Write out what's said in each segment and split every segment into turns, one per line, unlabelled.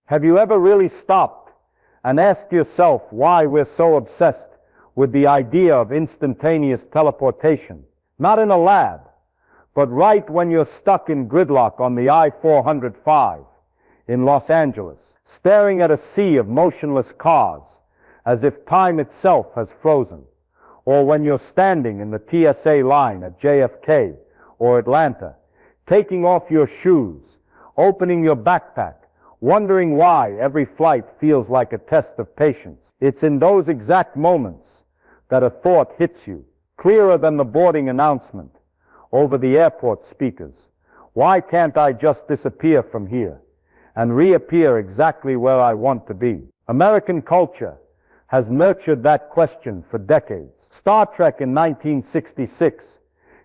Have you ever really stopped and asked yourself why we're so obsessed with the idea of instantaneous teleportation? Not in a lab, but right when you're stuck in gridlock on the I-405 in Los Angeles, staring at a sea of motionless cars as if time itself has frozen, or when you're standing in the TSA line at JFK or Atlanta, taking off your shoes, opening your backpack, wondering why every flight feels like a test of patience. It's in those exact moments that a thought hits you, clearer than the boarding announcement over the airport speakers. Why can't I just disappear from here and reappear exactly where I want to be? American culture has nurtured that question for decades. Star Trek in 1966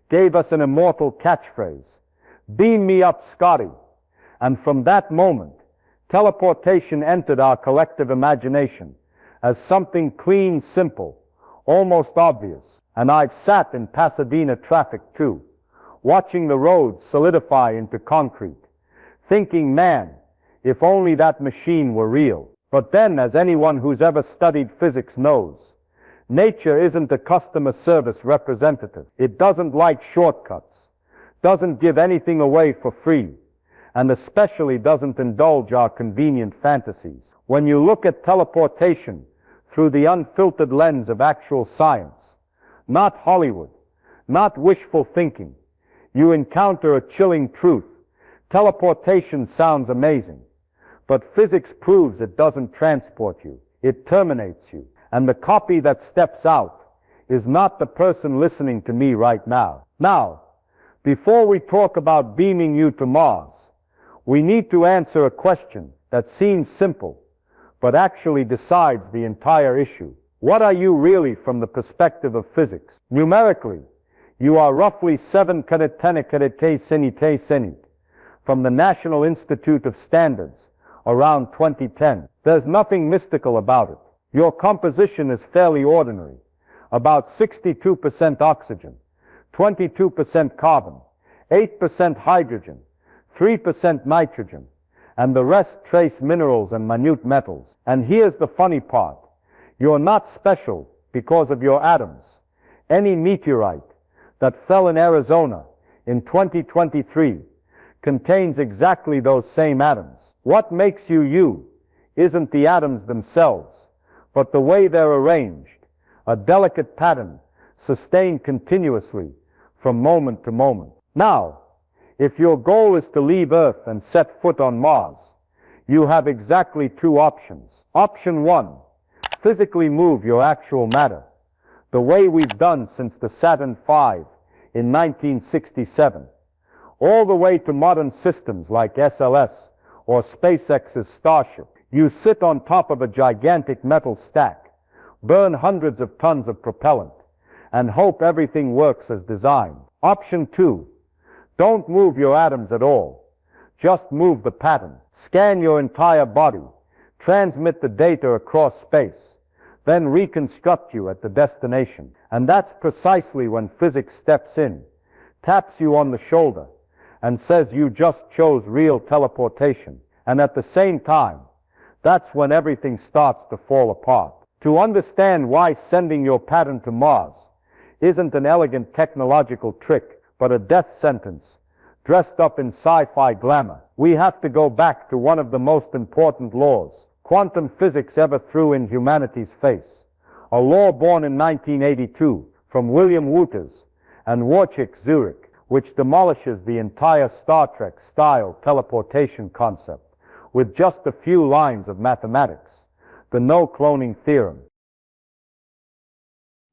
gave us an immortal catchphrase, "Beam me up, Scotty." And from that moment, teleportation entered our collective imagination as something clean, simple, almost obvious. And I've sat in Pasadena traffic too, watching the roads solidify into concrete, thinking, man, if only that machine were real. But then, as anyone who's ever studied physics knows, nature isn't a customer service representative. It doesn't like shortcuts, doesn't give anything away for free, and especially doesn't indulge our convenient fantasies. When you look at teleportation through the unfiltered lens of actual science, not Hollywood, not wishful thinking, you encounter a chilling truth. Teleportation sounds amazing, but physics proves it doesn't transport you. It terminates you. And the copy that steps out is not the person listening to me right now. Now, before we talk about beaming you to Mars, we need to answer a question that seems simple, but actually decides the entire issue. What are you really from the perspective of physics? Numerically, you are roughly 7 centimeters from the National Institute of Standards around 2010. There's nothing mystical about it. Your composition is fairly ordinary, about 62% oxygen, 22% carbon, 8% hydrogen, 3% nitrogen, and the rest trace minerals and minute metals. And here's the funny part. You're not special because of your atoms. Any meteorite that fell in Arizona in 2023 contains exactly those same atoms. What makes you you isn't the atoms themselves, but the way they're arranged, a delicate pattern sustained continuously from moment to moment. Now, if your goal is to leave Earth and set foot on Mars, you have exactly 2 options. Option 1, physically move your actual matter, the way we've done since the Saturn V in 1967, all the way to modern systems like SLS or SpaceX's Starship. You sit on top of a gigantic metal stack, burn hundreds of tons of propellant, and hope everything works as designed. Option 2, don't move your atoms at all. Just move the pattern. Scan your entire body, transmit the data across space, then reconstruct you at the destination. And that's precisely when physics steps in, taps you on the shoulder, and says you just chose real teleportation. And at the same time, that's when everything starts to fall apart. To understand why sending your pattern to Mars isn't an elegant technological trick, but a death sentence dressed up in sci-fi glamour, we have to go back to one of the most important laws quantum physics ever threw in humanity's face. A law born in 1982 from William Wouters and Wojciech Zurek, which demolishes the entire Star Trek-style teleportation concept with just a few lines of mathematics, the no-cloning theorem.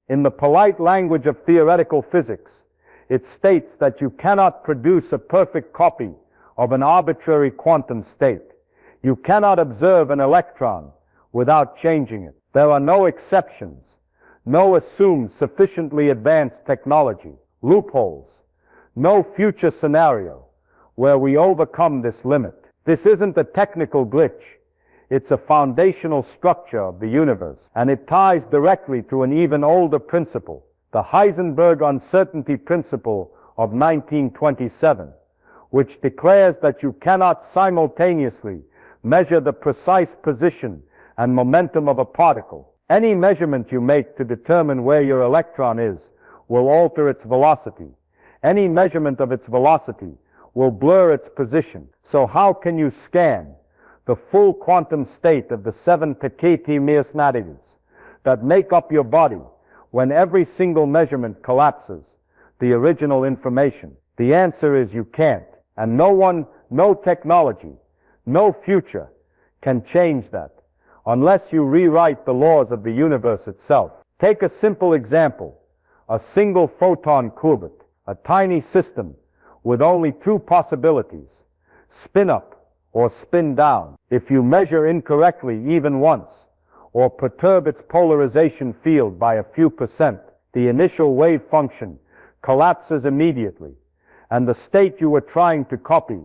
In the polite language of theoretical physics, it states that you cannot produce a perfect copy of an arbitrary quantum state. You cannot observe an electron without changing it. There are no exceptions, no assumed sufficiently advanced technology, loopholes, no future scenario where we overcome this limit. This isn't a technical glitch. It's a foundational structure of the universe, and it ties directly to an even older principle, the Heisenberg uncertainty principle of 1927, which declares that you cannot simultaneously measure the precise position and momentum of a particle. Any measurement you make to determine where your electron is will alter its velocity. Any measurement of its velocity will blur its position. So how can you scan the full quantum state of the 7 Teketi miasmatics that make up your body when every single measurement collapses the original information? The answer is you can't. And no one, no technology, no future can change that unless you rewrite the laws of the universe itself. Take a simple example, a single photon qubit, a tiny system with only 2 possibilities, spin up or spin down. If you measure incorrectly even once, or perturb its polarization field by a few %, the initial wave function collapses immediately, and the state you were trying to copy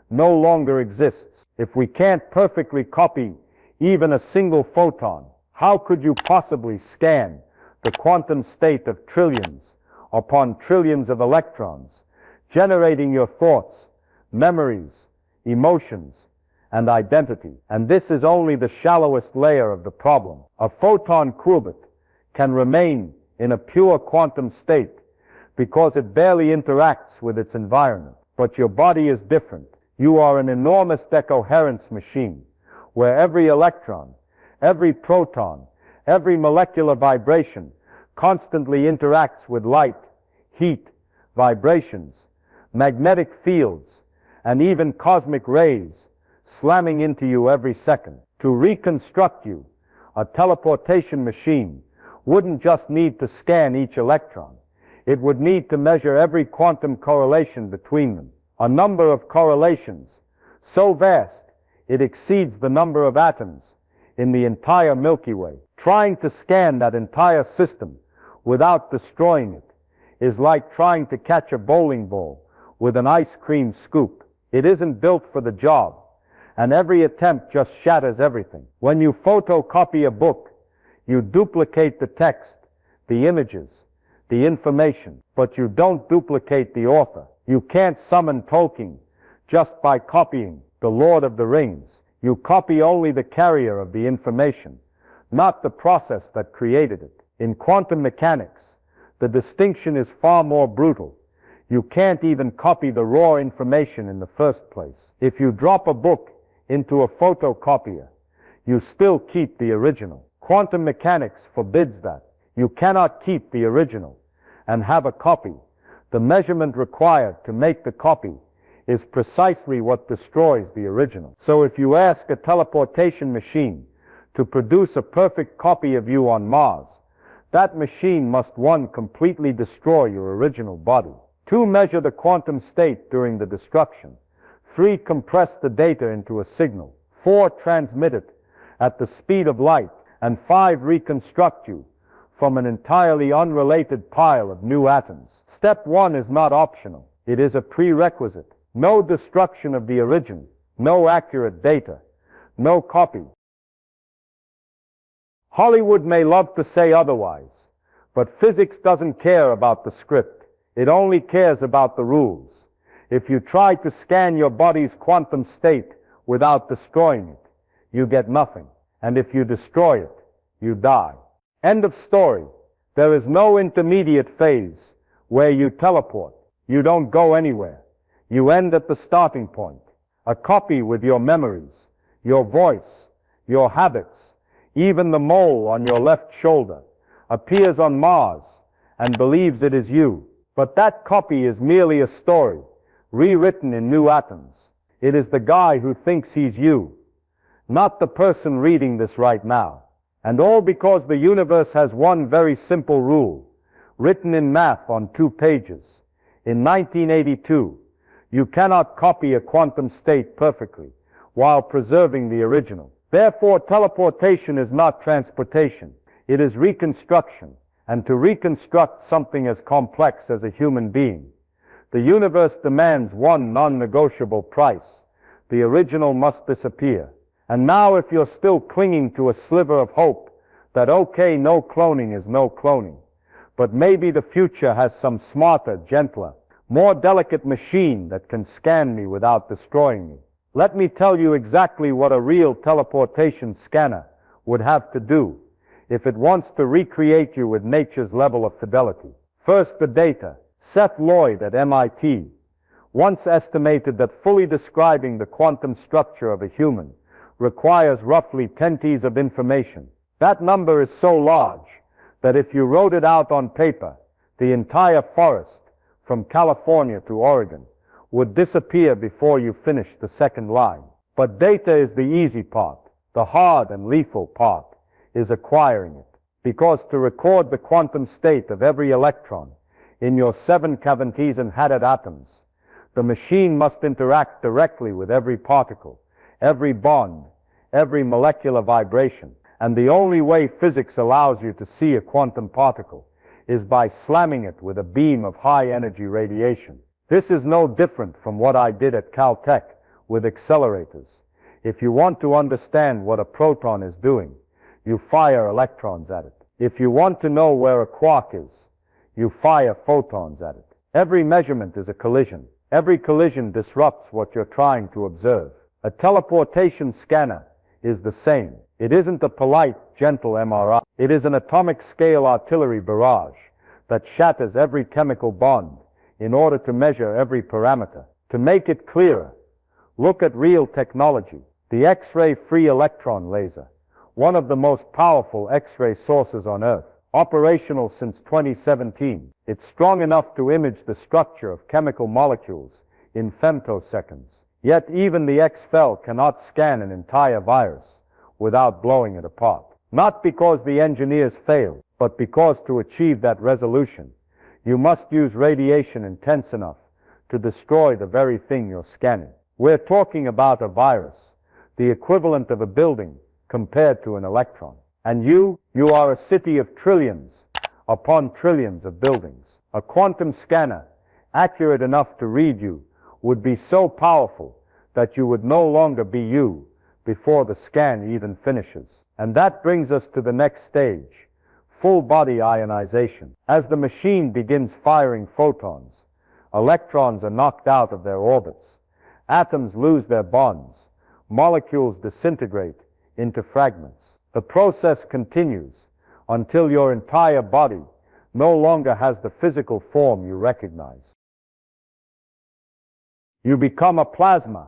no longer exists. If we can't perfectly copy even a single photon, how could you possibly scan the quantum state of trillions upon trillions of electrons, generating your thoughts, memories, emotions, and identity? And this is only the shallowest layer of the problem. A photon qubit can remain in a pure quantum state because it barely interacts with its environment. But your body is different. You are an enormous decoherence machine where every electron, every proton, every molecular vibration constantly interacts with light, heat, vibrations, magnetic fields, and even cosmic rays slamming into you every second. To reconstruct you, a teleportation machine wouldn't just need to scan each electron. It would need to measure every quantum correlation between them. A number of correlations so vast it exceeds the number of atoms in the entire Milky Way. Trying to scan that entire system without destroying it is like trying to catch a bowling ball with an ice cream scoop. It isn't built for the job, and every attempt just shatters everything. When you photocopy a book, you duplicate the text, the images, the information, but you don't duplicate the author. You can't summon Tolkien just by copying The Lord of the Rings. You copy only the carrier of the information, not the process that created it. In quantum mechanics, the distinction is far more brutal. You can't even copy the raw information in the first place. If you drop a book into a photocopier, you still keep the original. Quantum mechanics forbids that. You cannot keep the original and have a copy. The measurement required to make the copy is precisely what destroys the original. So if you ask a teleportation machine to produce a perfect copy of you on Mars, that machine must, 1, completely destroy your original body, 2, measure the quantum state during the destruction, 3, compress the data into a signal, 4, transmit it at the speed of light, and 5, reconstruct you from an entirely unrelated pile of new atoms. Step 1 is not optional. It is a prerequisite. No destruction of the original, no accurate data, no copy. Hollywood may love to say otherwise, but physics doesn't care about the script. It only cares about the rules. If you try to scan your body's quantum state without destroying it, you get nothing. And if you destroy it, you die. End of story. There is no intermediate phase where you teleport. You don't go anywhere. You end at the starting point. A copy with your memories, your voice, your habits, even the mole on your left shoulder, appears on Mars and believes it is you. But that copy is merely a story, rewritten in new atoms. It is the guy who thinks he's you, not the person reading this right now. And all because the universe has one very simple rule, written in math on 2 pages. In 1982, you cannot copy a quantum state perfectly while preserving the original. Therefore, teleportation is not transportation. It is reconstruction. And to reconstruct something as complex as a human being, the universe demands one non-negotiable price. The original must disappear. And now if you're still clinging to a sliver of hope that okay, no cloning is no cloning, but maybe the future has some smarter, gentler, more delicate machine that can scan me without destroying me, Let me tell you exactly what a real teleportation scanner would have to do if it wants to recreate you with nature's level of fidelity. First, the data. Seth Lloyd at MIT once estimated that fully describing the quantum structure of a human requires roughly 10 T's of information. That number is so large that if you wrote it out on paper, the entire forest from California to Oregon would disappear before you finish the second line. But data is the easy part. The hard and lethal part is acquiring it. Because to record the quantum state of every electron in your 7 cavernous atoms, the machine must interact directly with every particle, every bond, every molecular vibration. And the only way physics allows you to see a quantum particle is by slamming it with a beam of high-energy radiation. This is no different from what I did at Caltech with accelerators. If you want to understand what a proton is doing, you fire electrons at it. If you want to know where a quark is, you fire photons at it. Every measurement is a collision. Every collision disrupts what you're trying to observe. A teleportation scanner is the same. It isn't a polite, gentle MRI. It is an atomic-scale artillery barrage that shatters every chemical bond in order to measure every parameter. To make it clearer, look at real technology. The X-ray free electron laser, one of the most powerful X-ray sources on Earth, operational since 2017. It's strong enough to image the structure of chemical molecules in femtoseconds. Yet even the X-FEL cannot scan an entire virus without blowing it apart. Not because the engineers failed, but because to achieve that resolution, you must use radiation intense enough to destroy the very thing you're scanning. We're talking about a virus, the equivalent of a building compared to an electron. And you are a city of trillions upon trillions of buildings. A quantum scanner, accurate enough to read you, would be so powerful that you would no longer be you before the scan even finishes. And that brings us to the next stage, full body ionization. As the machine begins firing photons, electrons are knocked out of their orbits, atoms lose their bonds, molecules disintegrate into fragments. The process continues until your entire body no longer has the physical form you recognize. You become a plasma,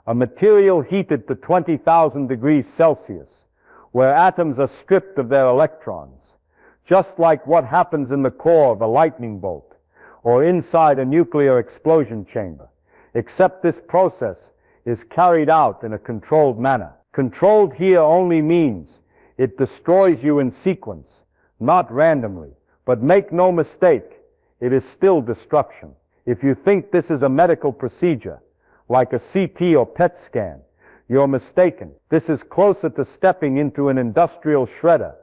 a material heated to 20,000 degrees Celsius, where atoms are stripped of their electrons, just like what happens in the core of a lightning bolt or inside a nuclear explosion chamber, except this process is carried out in a controlled manner. Controlled here only means it destroys you in sequence, not randomly. But make no mistake, it is still destruction. If you think this is a medical procedure, like a CT or PET scan, you're mistaken. This is closer to stepping into an industrial shredder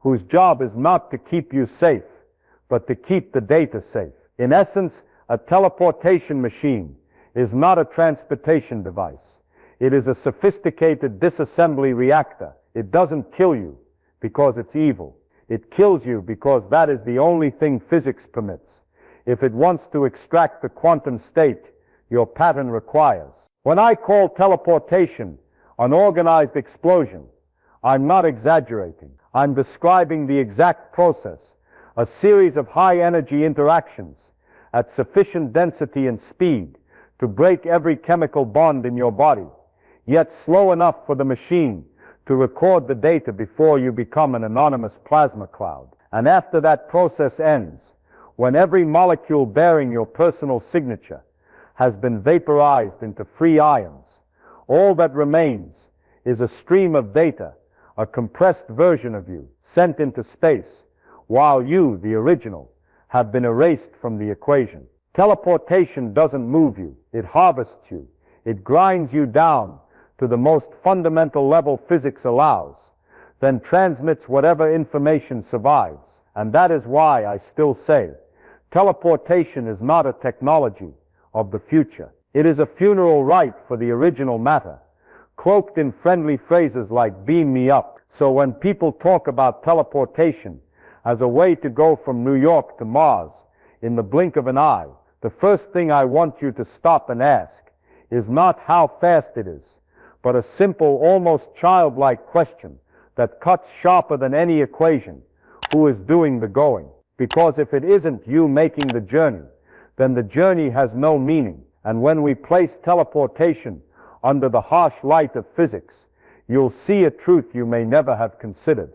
whose job is not to keep you safe, but to keep the data safe. In essence, a teleportation machine is not a transportation device. It is a sophisticated disassembly reactor. It doesn't kill you because it's evil. It kills you because that is the only thing physics permits. If it wants to extract the quantum state your pattern requires. When I call teleportation an organized explosion, I'm not exaggerating. I'm describing the exact process, a series of high-energy interactions at sufficient density and speed to break every chemical bond in your body, yet slow enough for the machine to record the data before you become an anonymous plasma cloud. And after that process ends, when every molecule bearing your personal signature has been vaporized into free ions, all that remains is a stream of data, a compressed version of you, sent into space, while you, the original, have been erased from the equation. Teleportation doesn't move you, it harvests you, it grinds you down to the most fundamental level physics allows, then transmits whatever information survives. And that is why I still say, teleportation is not a technology of the future. It is a funeral rite for the original matter, cloaked in friendly phrases like beam me up. So when people talk about teleportation as a way to go from New York to Mars in the blink of an eye, the first thing I want you to stop and ask is not how fast it is, but a simple, almost childlike question that cuts sharper than any equation: who is doing the going? Because if it isn't you making the journey, then the journey has no meaning. And when we place teleportation under the harsh light of physics, you'll see a truth you may never have considered.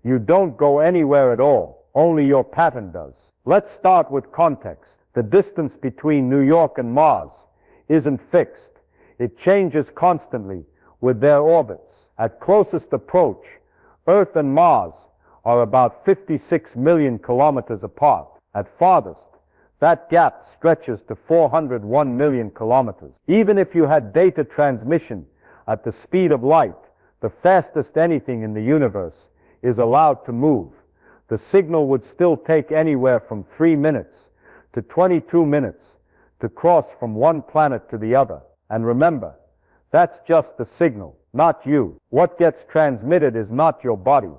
You don't go anywhere at all, only your pattern does. Let's start with context. The distance between New York and Mars isn't fixed. It changes constantly with their orbits. At closest approach, Earth and Mars are about 56 million kilometers apart. At farthest, that gap stretches to 401 million kilometers. Even if you had data transmission at the speed of light, the fastest anything in the universe is allowed to move, the signal would still take anywhere from 3 minutes to 22 minutes to cross from one planet to the other. And remember, that's just the signal, not you. What gets transmitted is not your body,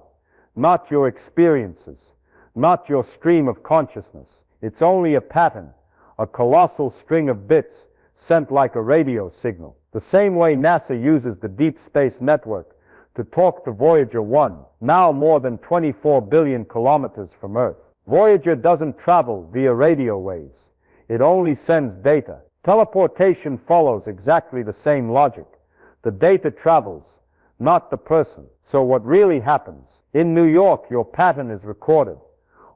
not your experiences, not your stream of consciousness. It's only a pattern, a colossal string of bits sent like a radio signal. The same way NASA uses the Deep Space Network to talk to Voyager 1, now more than 24 billion kilometers from Earth. Voyager doesn't travel via radio waves. It only sends data. Teleportation follows exactly the same logic. The data travels, not the person. So what really happens? In New York, your pattern is recorded,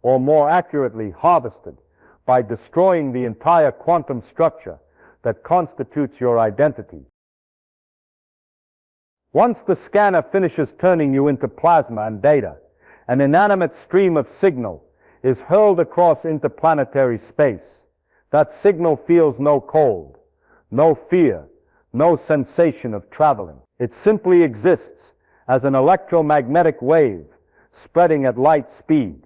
or more accurately, harvested, by destroying the entire quantum structure that constitutes your identity. Once the scanner finishes turning you into plasma and data, an inanimate stream of signal is hurled across interplanetary space. That signal feels no cold, no fear, no sensation of traveling. It simply exists as an electromagnetic wave spreading at light speed,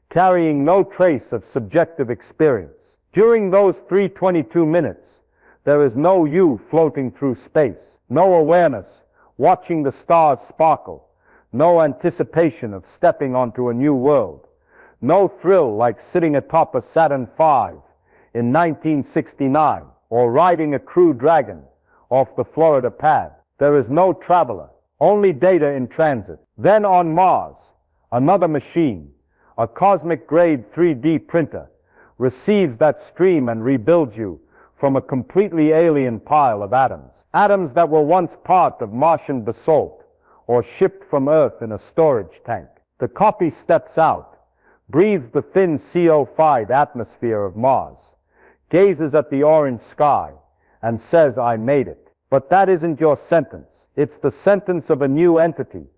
carrying no trace of subjective experience. During those 322 minutes, there is no you floating through space, no awareness watching the stars sparkle, no anticipation of stepping onto a new world, no thrill like sitting atop a Saturn V in 1969 or riding a Crew Dragon off the Florida pad. There is no traveler, only data in transit. Then on Mars, another machine, a cosmic-grade 3D printer, receives that stream and rebuilds you from a completely alien pile of atoms. Atoms that were once part of Martian basalt or shipped from Earth in a storage tank. The copy steps out, breathes the thin CO5 atmosphere of Mars, gazes at the orange sky, and says, "I made it." But that isn't your sentence. It's the sentence of a new entity,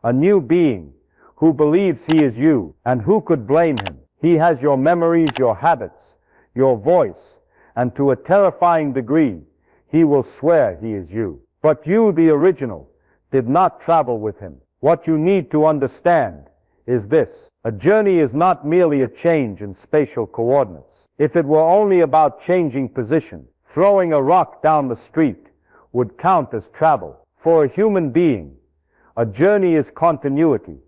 a new being who believes he is you. And who could blame him? He has your memories, your habits, your voice, and to a terrifying degree, he will swear he is you. But you, the original, did not travel with him. What you need to understand is this: a journey is not merely a change in spatial coordinates. If it were only about changing position, throwing a rock down the street would count as travel. For a human being, a journey is continuity,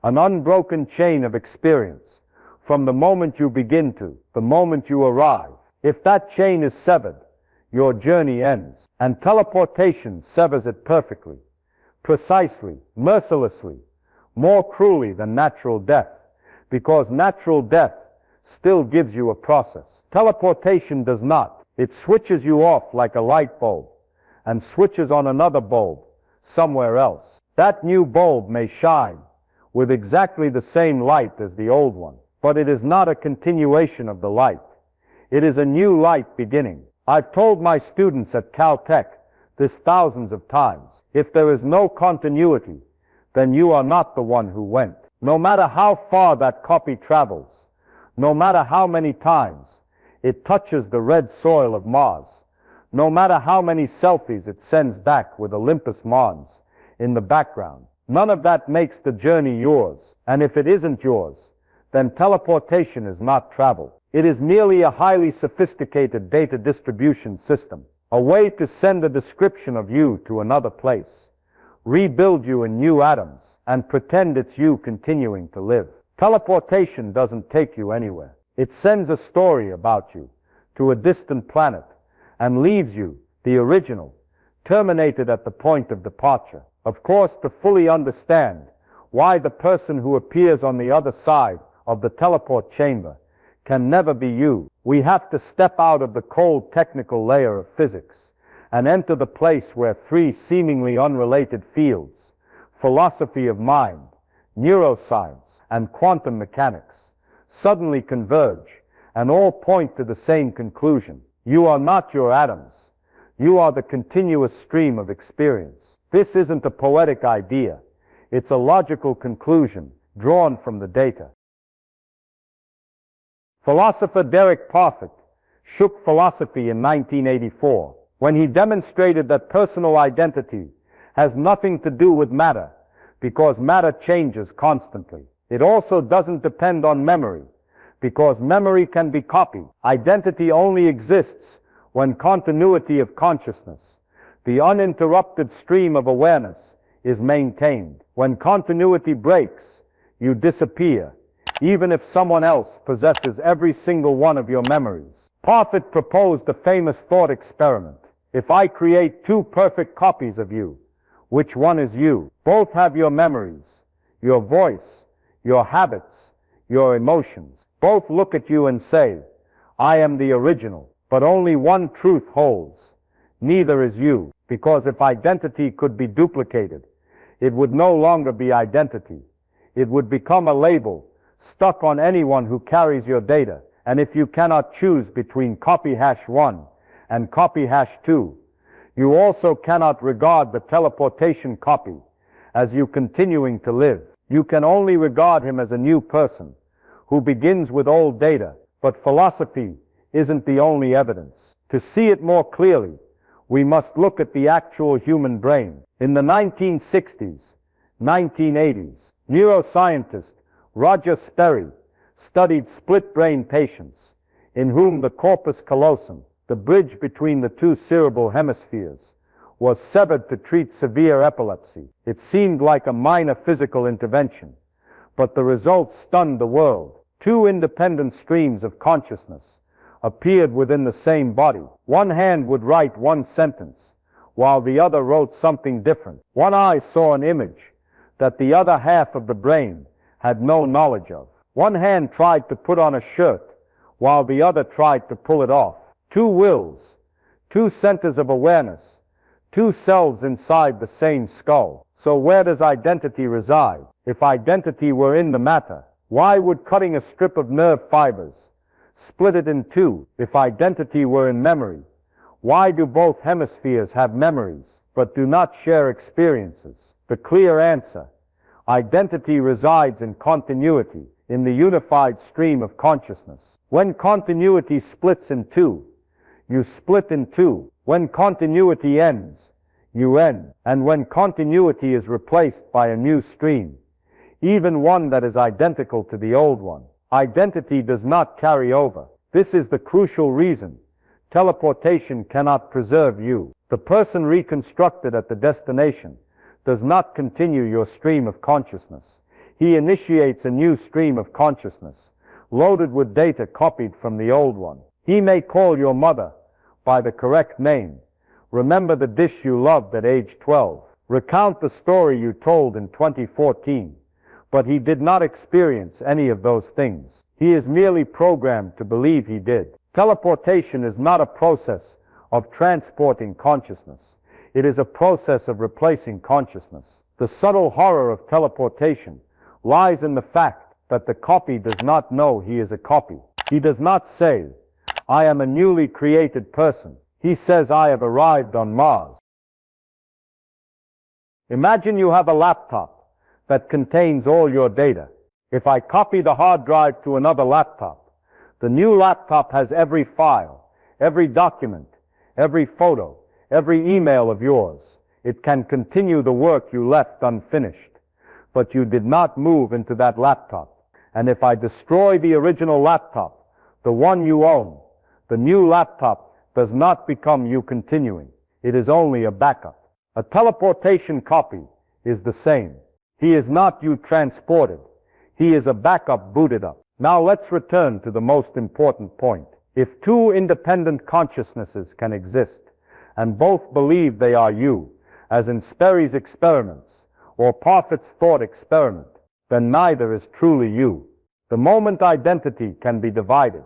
an unbroken chain of experience, from the moment you begin to the moment you arrive. If that chain is severed, your journey ends. And teleportation severs it perfectly, precisely, mercilessly, more cruelly than natural death, because natural death still gives you a process. Teleportation does not. It switches you off like a light bulb and switches on another bulb somewhere else. That new bulb may shine with exactly the same light as the old one, but it is not a continuation of the light. It is a new light beginning. I've told my students at Caltech this thousands of times. If there is no continuity, then you are not the one who went. No matter how far that copy travels, no matter how many times it touches the red soil of Mars, no matter how many selfies it sends back with Olympus Mons in the background, none of that makes the journey yours. And if it isn't yours, then teleportation is not travel. It is merely a highly sophisticated data distribution system, a way to send a description of you to another place, rebuild you in new atoms, and pretend it's you continuing to live. Teleportation doesn't take you anywhere. It sends a story about you to a distant planet and leaves you the original, terminated at the point of departure. Of course, to fully understand why the person who appears on the other side of the teleport chamber can never be you, we have to step out of the cold technical layer of physics and enter the place where three seemingly unrelated fields, philosophy of mind, neuroscience, and quantum mechanics, suddenly converge and all point to the same conclusion. You are not your atoms. You are the continuous stream of experience. This isn't a poetic idea. It's a logical conclusion drawn from the data. Philosopher Derek Parfit shook philosophy in 1984 when he demonstrated that personal identity has nothing to do with matter because matter changes constantly. It also doesn't depend on memory because memory can be copied. Identity only exists when continuity of consciousness, the uninterrupted stream of awareness, is maintained. When continuity breaks, you disappear, even if someone else possesses every single one of your memories. Parfit proposed a famous thought experiment. If I create two perfect copies of you, which one is you? Both have your memories, your voice, your habits, your emotions. Both look at you and say, I am the original. But only one truth holds. Neither is you, because if identity could be duplicated, it would no longer be identity. It would become a label stuck on anyone who carries your data. And if you cannot choose between copy hash 1 and copy hash 2, you also cannot regard the teleportation copy as you continuing to live. You can only regard him as a new person who begins with old data. But philosophy isn't the only evidence. To see it more clearly, we must look at the actual human brain. In the 1960s, 1980s, neuroscientist Roger Sperry studied split-brain patients in whom the corpus callosum, the bridge between the two cerebral hemispheres, was severed to treat severe epilepsy. It seemed like a minor physical intervention, but the results stunned the world. Two independent streams of consciousness appeared within the same body. One hand would write one sentence, while the other wrote something different. One eye saw an image that the other half of the brain had no knowledge of. One hand tried to put on a shirt, while the other tried to pull it off. Two wills, two centers of awareness, two selves inside the same skull. So where does identity reside? If identity were in the matter, why would cutting a strip of nerve fibers split it in two? If identity were in memory, why do both hemispheres have memories but do not share experiences? The clear answer: identity resides in continuity, in the unified stream of consciousness. When continuity splits in two, you split in two. When continuity ends, you end. And when continuity is replaced by a new stream, even one that is identical to the old one, identity does not carry over. This is the crucial reason teleportation cannot preserve you. The person reconstructed at the destination does not continue your stream of consciousness. He initiates a new stream of consciousness, loaded with data copied from the old one. He may call your mother by the correct name, remember the dish you loved at age 12, recount the story you told in 2014, but he did not experience any of those things. He is merely programmed to believe he did. Teleportation is not a process of transporting consciousness. It is a process of replacing consciousness. The subtle horror of teleportation lies in the fact that the copy does not know he is a copy. He does not say, I am a newly created person. He says, I have arrived on Mars. Imagine you have a laptop that contains all your data. If I copy the hard drive to another laptop, the new laptop has every file, every document, every photo, every email of yours. It can continue the work you left unfinished, but you did not move into that laptop. And if I destroy the original laptop, the one you own, the new laptop does not become you continuing. It is only a backup. A teleportation copy is the same. He is not you transported. He is a backup booted up. Now let's return to the most important point. If two independent consciousnesses can exist, and both believe they are you, as in Sperry's experiments, or Parfit's thought experiment, then neither is truly you. The moment identity can be divided,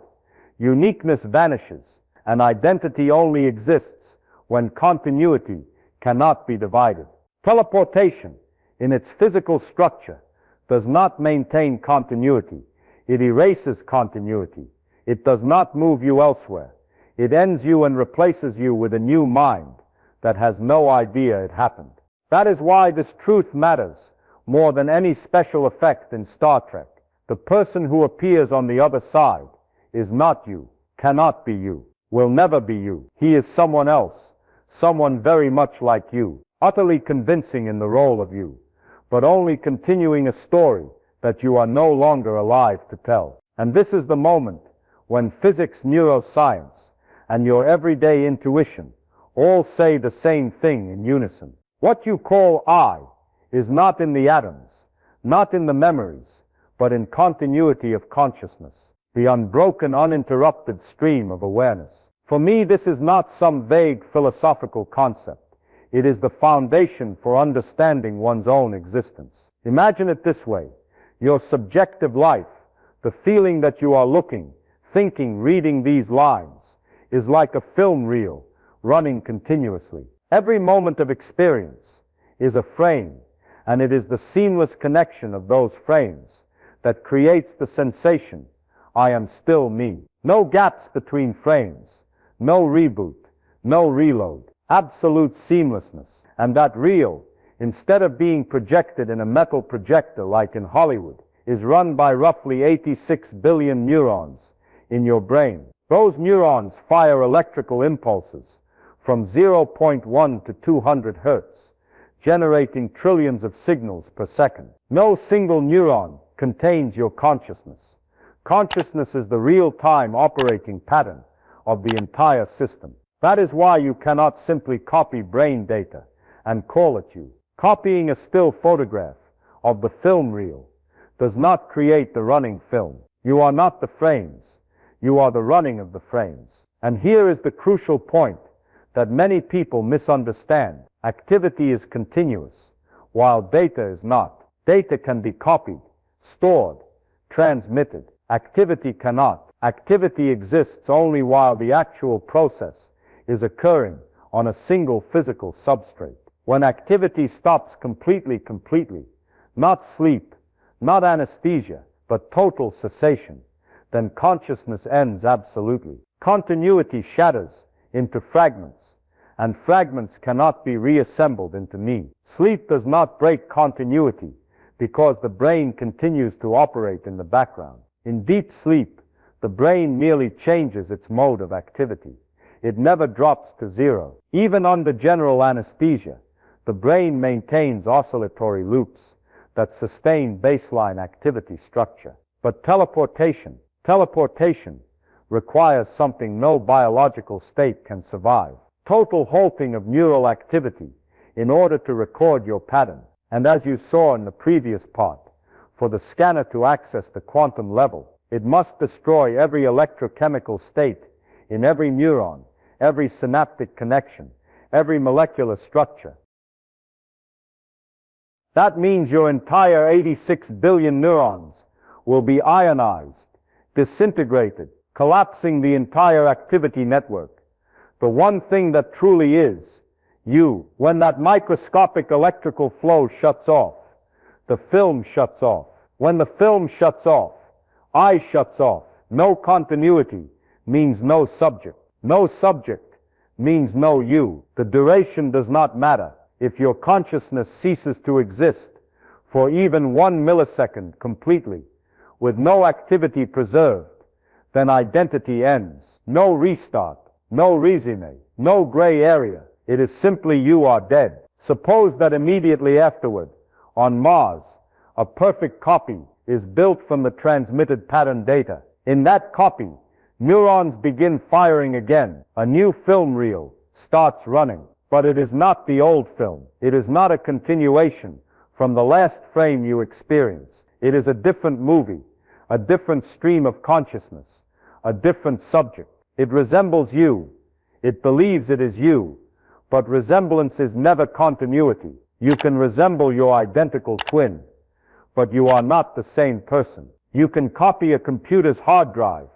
uniqueness vanishes, and identity only exists when continuity cannot be divided. Teleportation, in its physical structure, does not maintain continuity. It erases continuity. It does not move you elsewhere. It ends you and replaces you with a new mind that has no idea it happened. That is why this truth matters more than any special effect in Star Trek. The person who appears on the other side is not you, cannot be you, will never be you. He is someone else, someone very much like you, utterly convincing in the role of you, but only continuing a story that you are no longer alive to tell. And this is the moment when physics, neuroscience, and your everyday intuition all say the same thing in unison. What you call I is not in the atoms, not in the memories, but in continuity of consciousness, the unbroken, uninterrupted stream of awareness. For me, this is not some vague philosophical concept. It is the foundation for understanding one's own existence. Imagine it this way. Your subjective life, the feeling that you are looking, thinking, reading these lines, is like a film reel running continuously. Every moment of experience is a frame, and it is the seamless connection of those frames that creates the sensation, I am still me. No gaps between frames, no reboot, no reload, absolute seamlessness. And that reel, instead of being projected in a metal projector like in Hollywood, is run by roughly 86 billion neurons in your brain. Those neurons fire electrical impulses from 0.1 to 200 hertz, generating trillions of signals per second. No single neuron contains your consciousness. Consciousness is the real-time operating pattern of the entire system. That is why you cannot simply copy brain data and call it you. Copying a still photograph of the film reel does not create the running film. You are not the frames. You are the running of the frames. And here is the crucial point that many people misunderstand. Activity is continuous, while data is not. Data can be copied, stored, transmitted. Activity cannot. Activity exists only while the actual process is occurring on a single physical substrate. When activity stops completely, not sleep, not anesthesia, but total cessation, then consciousness ends absolutely. Continuity shatters into fragments, and fragments cannot be reassembled into me. Sleep does not break continuity because the brain continues to operate in the background. In deep sleep, the brain merely changes its mode of activity. It never drops to zero. Even under general anesthesia, the brain maintains oscillatory loops that sustain baseline activity structure. But teleportation requires something no biological state can survive. Total halting of neural activity in order to record your pattern. And as you saw in the previous part, for the scanner to access the quantum level, it must destroy every electrochemical state in every neuron, every synaptic connection, every molecular structure. That means your entire 86 billion neurons will be ionized, disintegrated, collapsing the entire activity network. The one thing that truly is you. When that microscopic electrical flow shuts off, the film shuts off. When the film shuts off, I shuts off. No continuity means no subject. No subject means no you. The duration does not matter. If your consciousness ceases to exist for even 1 millisecond completely, with no activity preserved, then identity ends. No restart, no resume, no gray area. It is simply you are dead. Suppose that immediately afterward, on Mars, a perfect copy is built from the transmitted pattern data. In that copy, neurons begin firing again. A new film reel starts running. But it is not the old film. It is not a continuation from the last frame you experienced. It is a different movie, a different stream of consciousness, a different subject. It resembles you. It believes it is you, But resemblance is never continuity. You can resemble your identical twin, but you are not the same person. You can copy a computer's hard drive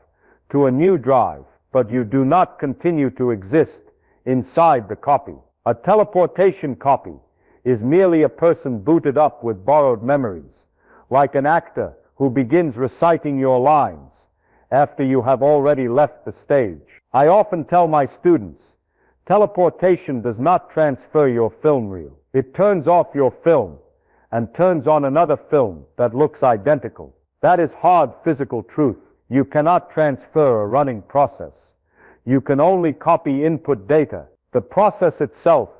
to a new drive, but you do not continue to exist inside the copy. A teleportation copy is merely a person booted up with borrowed memories, like an actor who begins reciting your lines after you have already left the stage. I often tell my students, teleportation does not transfer your film reel. It turns off your film and turns on another film that looks identical. That is hard physical truth. You cannot transfer a running process. You can only copy input data. The process itself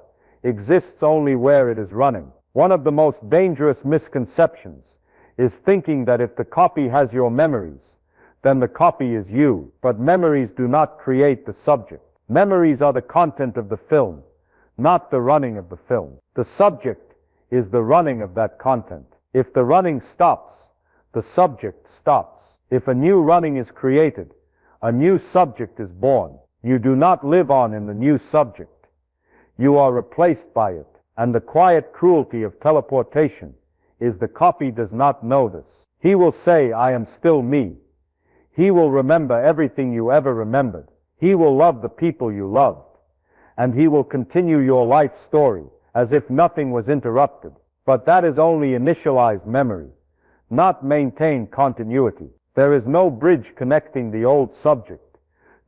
exists only where it is running. One of the most dangerous misconceptions is thinking that if the copy has your memories, then the copy is you. But memories do not create the subject. Memories are the content of the film, not the running of the film. The subject is the running of that content. If the running stops, the subject stops. If a new running is created, a new subject is born. You do not live on in the new subject. You are replaced by it. And the quiet cruelty of teleportation is the copy does not know this. He will say, I am still me. He will remember everything you ever remembered. He will love the people you loved. And he will continue your life story as if nothing was interrupted. But that is only initialized memory, not maintained continuity. There is no bridge connecting the old subject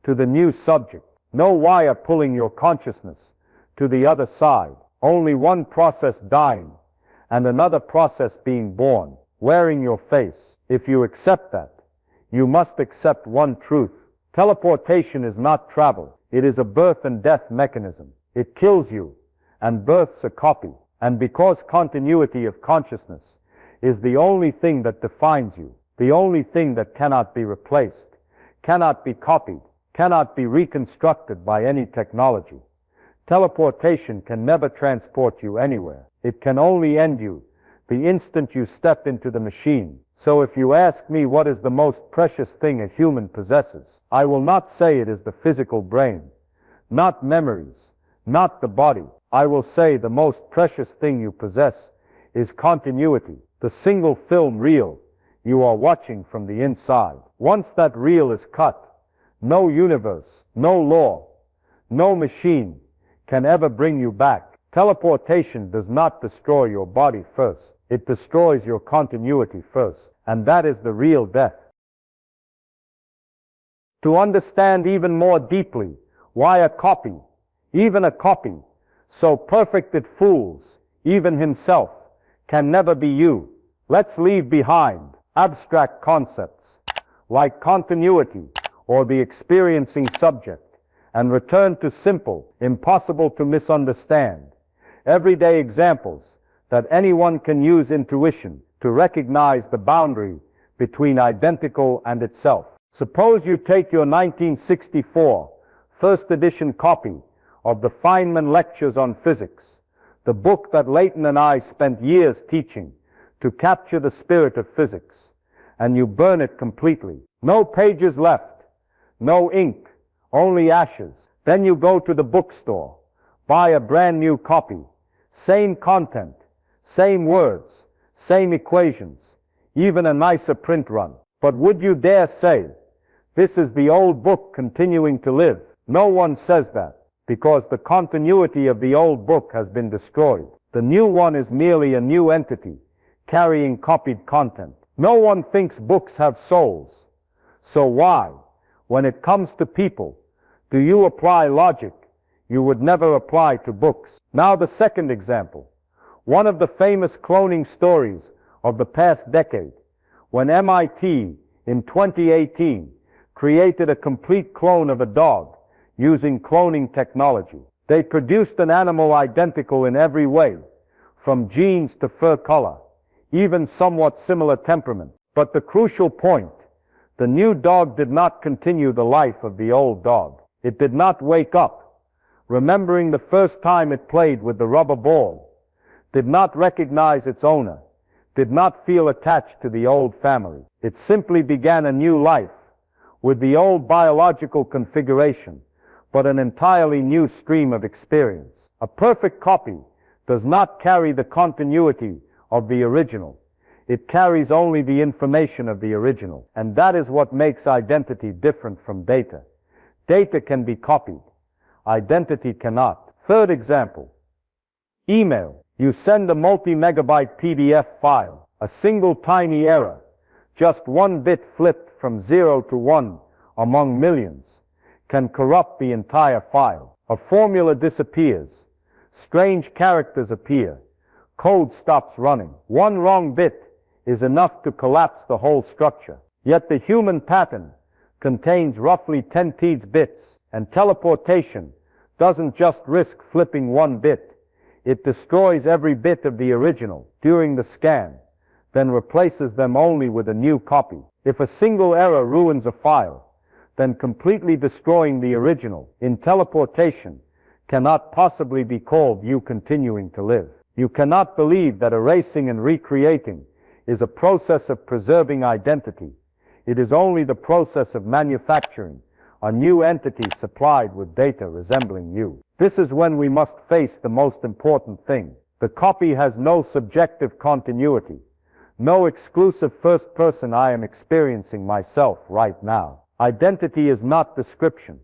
to the new subject, no wire pulling your consciousness to the other side. Only one process dying and another process being born, wearing your face. If you accept that, you must accept one truth. Teleportation is not travel. It is a birth and death mechanism. It kills you and births a copy. And because continuity of consciousness is the only thing that defines you, the only thing that cannot be replaced, cannot be copied, cannot be reconstructed by any technology, teleportation can never transport you anywhere. It can only end you the instant you step into the machine. So if you ask me what is the most precious thing a human possesses, I will not say it is the physical brain, not memories, not the body. I will say the most precious thing you possess is continuity, the single film reel you are watching from the inside. Once that reel is cut, no universe, no law, no machine can ever bring you back. Teleportation does not destroy your body first. It destroys your continuity first. And that is the real death. To understand even more deeply why a copy, even a copy, so perfect it fools even himself, can never be you, let's leave behind abstract concepts like continuity or the experiencing subject and return to simple, impossible to misunderstand, everyday examples that anyone can use intuition to recognize the boundary between identical and itself. Suppose you take your 1964 first edition copy of the Feynman Lectures on Physics, the book that Leighton and I spent years teaching to capture the spirit of physics, and you burn it completely. No pages left, no ink, only ashes. Then you go to the bookstore, buy a brand new copy, same content, same words, same equations, even a nicer print run. But would you dare say, this is the old book continuing to live? No one says that, because the continuity of the old book has been destroyed. The new one is merely a new entity, carrying copied content. No one thinks books have souls. So why, when it comes to people, do you apply logic you would never apply to books? Now the second example. One of the famous cloning stories of the past decade, when MIT in 2018 created a complete clone of a dog using cloning technology. They produced an animal identical in every way, from genes to fur color, even somewhat similar temperament. But the crucial point, the new dog did not continue the life of the old dog. It did not wake up, remembering the first time it played with the rubber ball, did not recognize its owner, did not feel attached to the old family. It simply began a new life with the old biological configuration, but an entirely new stream of experience. A perfect copy does not carry the continuity of the original. It carries only the information of the original. And that is what makes identity different from data. Data can be copied. Identity cannot. Third example. Email. You send a multi-megabyte PDF file. A single tiny error, just one bit flipped from 0 to 1 among millions, can corrupt the entire file. A formula disappears. Strange characters appear. Code stops running. One wrong bit is enough to collapse the whole structure. Yet the human pattern contains roughly 10 bits, and teleportation doesn't just risk flipping one bit. It destroys every bit of the original during the scan, then replaces them only with a new copy. If a single error ruins a file, then completely destroying the original in teleportation cannot possibly be called you continuing to live. You cannot believe that erasing and recreating is a process of preserving identity. It is only the process of manufacturing a new entity supplied with data resembling you. This is when we must face the most important thing. The copy has no subjective continuity, no exclusive first person I am experiencing myself right now. Identity is not description.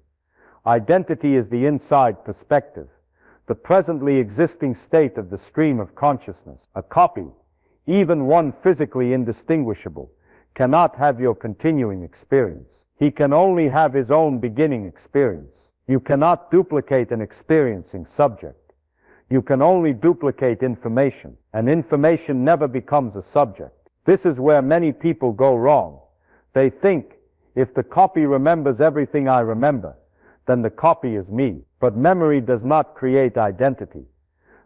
Identity is the inside perspective, the presently existing state of the stream of consciousness. A copy, even one physically indistinguishable, cannot have your continuing experience. He can only have his own beginning experience. You cannot duplicate an experiencing subject. You can only duplicate information, and information never becomes a subject. This is where many people go wrong. They think, if the copy remembers everything I remember, then the copy is me. But memory does not create identity.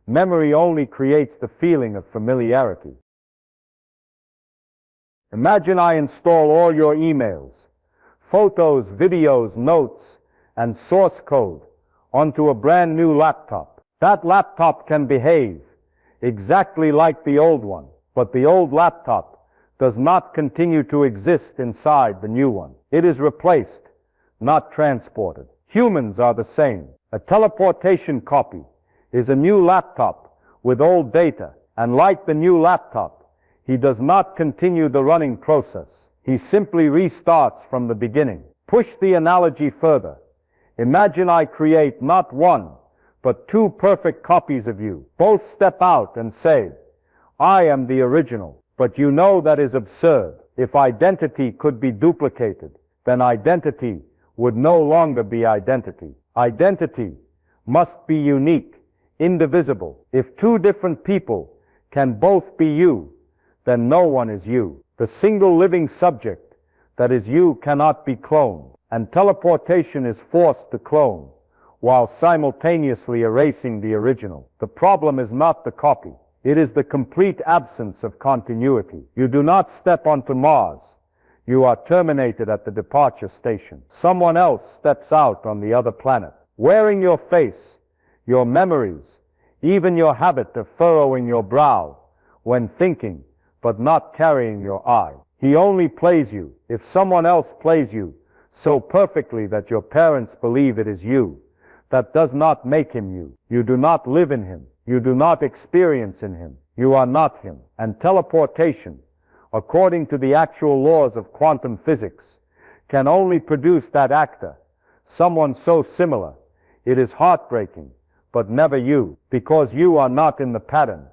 Memory only creates the feeling of familiarity. Imagine I install all your emails, photos, videos, notes, and source code onto a brand new laptop. That laptop can behave exactly like the old one, but the old laptop does not continue to exist inside the new one. It is replaced, not transported. Humans are the same. A teleportation copy is a new laptop with old data, and like the new laptop, he does not continue the running process. He simply restarts from the beginning. Push the analogy further. Imagine I create not one, but two perfect copies of you. Both step out and say, I am the original. But you know that is absurd. If identity could be duplicated, then identity would no longer be identity. Identity must be unique, indivisible. If two different people can both be you, then no one is you. The single living subject that is you cannot be cloned, and teleportation is forced to clone, while simultaneously erasing the original. The problem is not the copy. It is the complete absence of continuity. You do not step onto Mars. You are terminated at the departure station. Someone else steps out on the other planet, wearing your face, your memories, even your habit of furrowing your brow when thinking, but not carrying your eye. He only plays you. If someone else plays you so perfectly that your parents believe it is you, that does not make him you. You do not live in him. You do not experience in him. You are not him. And teleportation, according to the actual laws of quantum physics, can only produce that actor, someone so similar. It is heartbreaking, but never you, because you are not in the pattern.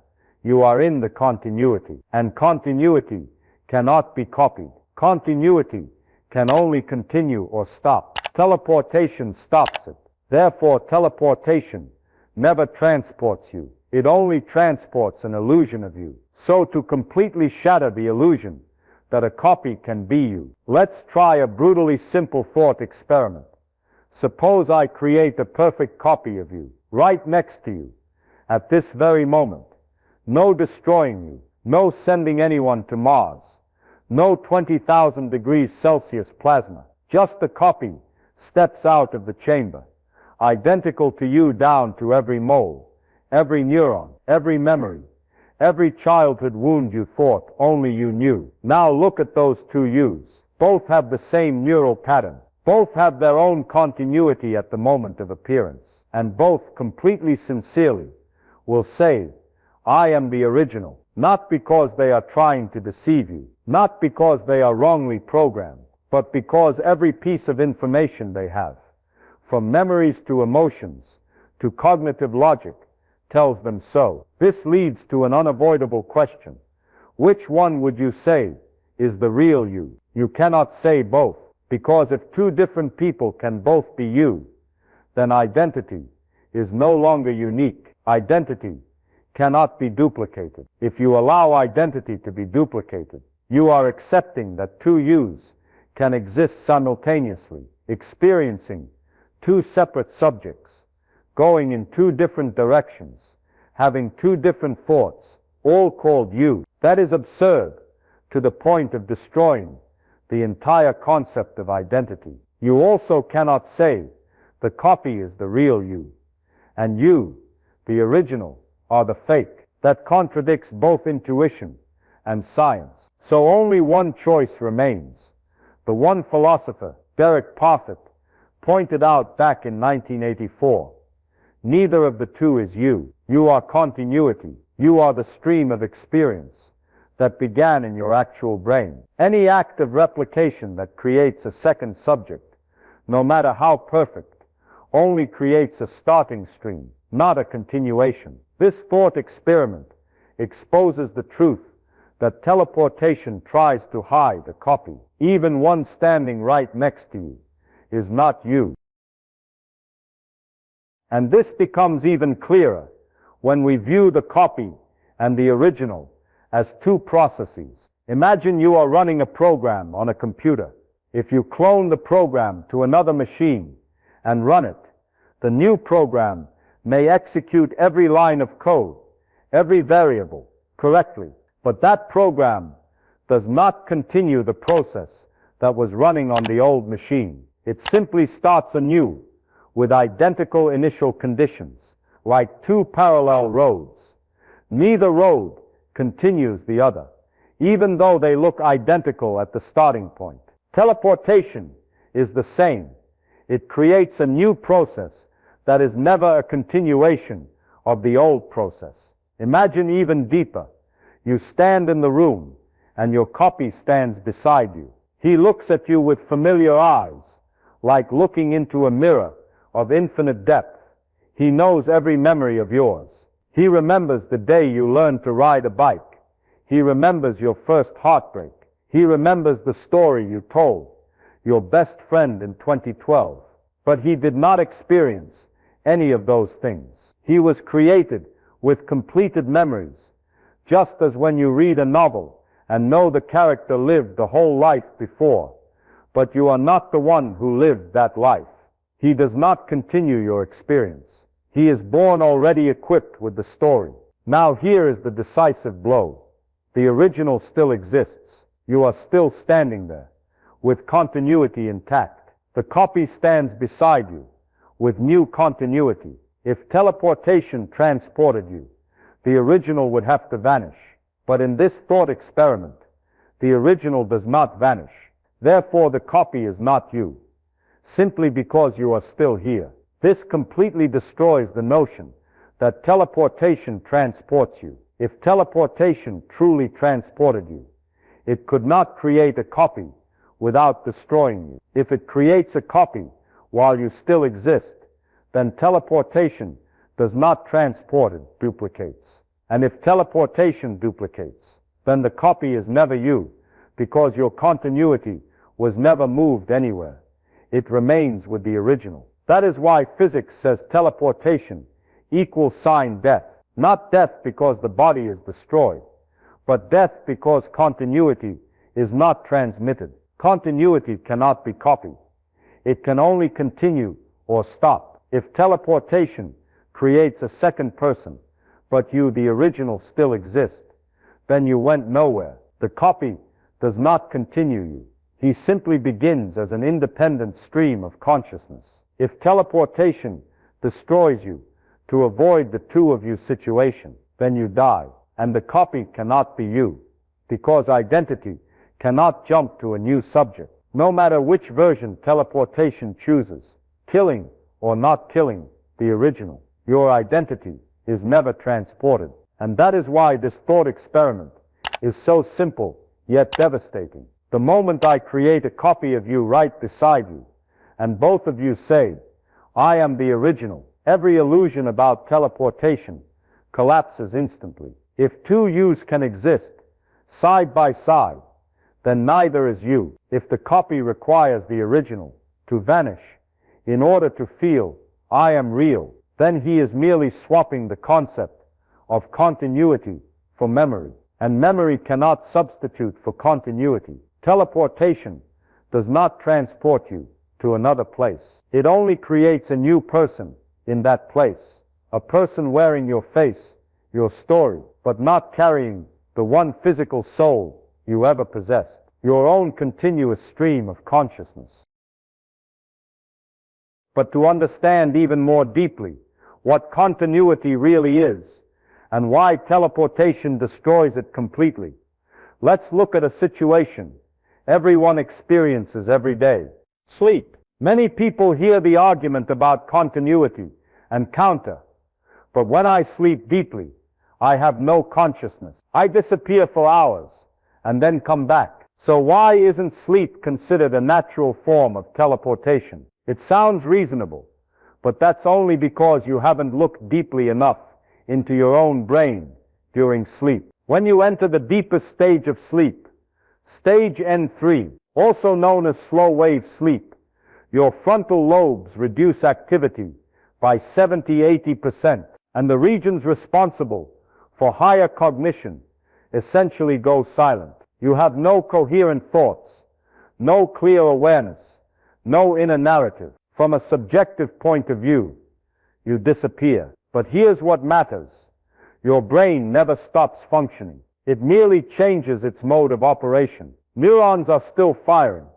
You are in the continuity, and continuity cannot be copied. Continuity can only continue or stop. Teleportation stops it. Therefore, teleportation never transports you. It only transports an illusion of you. So to completely shatter the illusion that a copy can be you, let's try a brutally simple thought experiment. Suppose I create a perfect copy of you, right next to you, at this very moment. No destroying you, no sending anyone to Mars, no 20,000 degrees Celsius plasma. Just the copy steps out of the chamber, identical to you down to every mole, every neuron, every memory, every childhood wound you thought only you knew. Now look at those two yous. Both have the same neural pattern. Both have their own continuity at the moment of appearance, and both completely sincerely will say, I am the original, not because they are trying to deceive you, not because they are wrongly programmed, but because every piece of information they have, from memories to emotions to cognitive logic, tells them so. This leads to an unavoidable question. Which one would you say is the real you? You cannot say both, because if two different people can both be you, then identity is no longer unique. Identity cannot be duplicated. If you allow identity to be duplicated, you are accepting that two yous can exist simultaneously, experiencing two separate subjects, going in two different directions, having two different thoughts, all called you. That is absurd to the point of destroying the entire concept of identity. You also cannot say the copy is the real you, and you, the original, are the fake. That contradicts both intuition and science. So only one choice remains. The one philosopher, Derek Parfit, pointed out back in 1984. Neither of the two is you. You are continuity. You are the stream of experience that began in your actual brain. Any act of replication that creates a second subject, no matter how perfect, only creates a starting stream, not a continuation. This thought experiment exposes the truth that teleportation tries to hide a copy. Even one standing right next to you is not you. And this becomes even clearer when we view the copy and the original as two processes. Imagine you are running a program on a computer. If you clone the program to another machine and run it, the new program may execute every line of code, every variable, correctly. But that program does not continue the process that was running on the old machine. It simply starts anew with identical initial conditions, like two parallel roads. Neither road continues the other, even though they look identical at the starting point. Teleportation is the same. It creates a new process that is never a continuation of the old process. Imagine even deeper. You stand in the room, and your copy stands beside you. He looks at you with familiar eyes, like looking into a mirror of infinite depth. He knows every memory of yours. He remembers the day you learned to ride a bike. He remembers your first heartbreak. He remembers the story you told your best friend in 2012. But he did not experience any of those things. He was created with completed memories, just as when you read a novel and know the character lived the whole life before, but you are not the one who lived that life. He does not continue your experience. He is born already equipped with the story. Now here is the decisive blow. The original still exists. You are still standing there, with continuity intact. The copy stands beside you, with new continuity. If teleportation transported you, the original would have to vanish. But in this thought experiment, the original does not vanish. Therefore, the copy is not you, simply because you are still here. This completely destroys the notion that teleportation transports you. If teleportation truly transported you, it could not create a copy without destroying you. If it creates a copy while you still exist, then teleportation does not transport, it duplicates. And if teleportation duplicates, then the copy is never you, because your continuity was never moved anywhere. It remains with the original. That is why physics says teleportation equals sign death. Not death because the body is destroyed, but death because continuity is not transmitted. Continuity cannot be copied. It can only continue or stop. If teleportation creates a second person, but you, the original, still exist, then you went nowhere. The copy does not continue you. He simply begins as an independent stream of consciousness. If teleportation destroys you to avoid the two of you situation, then you die, and the copy cannot be you, because identity cannot jump to a new subject. No matter which version teleportation chooses, killing or not killing the original, your identity is never transported. And that is why this thought experiment is so simple yet devastating. The moment I create a copy of you right beside you, and both of you say, I am the original, every illusion about teleportation collapses instantly. If two yous can exist side by side, then neither is you. If the copy requires the original to vanish in order to feel I am real, then he is merely swapping the concept of continuity for memory. And memory cannot substitute for continuity. Teleportation does not transport you to another place. It only creates a new person in that place. A person wearing your face, your story, but not carrying the one physical soul you ever possessed. Your own continuous stream of consciousness. But to understand even more deeply what continuity really is, and why teleportation destroys it completely, let's look at a situation everyone experiences every day. Sleep. Many people hear the argument about continuity and counter, but when I sleep deeply, I have no consciousness. I disappear for hours and then come back. So why isn't sleep considered a natural form of teleportation? It sounds reasonable, but that's only because you haven't looked deeply enough into your own brain during sleep. When you enter the deepest stage of sleep, stage N3, also known as slow wave sleep, your frontal lobes reduce activity by 70–80%, and the regions responsible for higher cognition essentially go silent. You have no coherent thoughts, no clear awareness, no inner narrative. From a subjective point of view, you disappear. But here's what matters. Your brain never stops functioning. It merely changes its mode of operation. Neurons are still firing,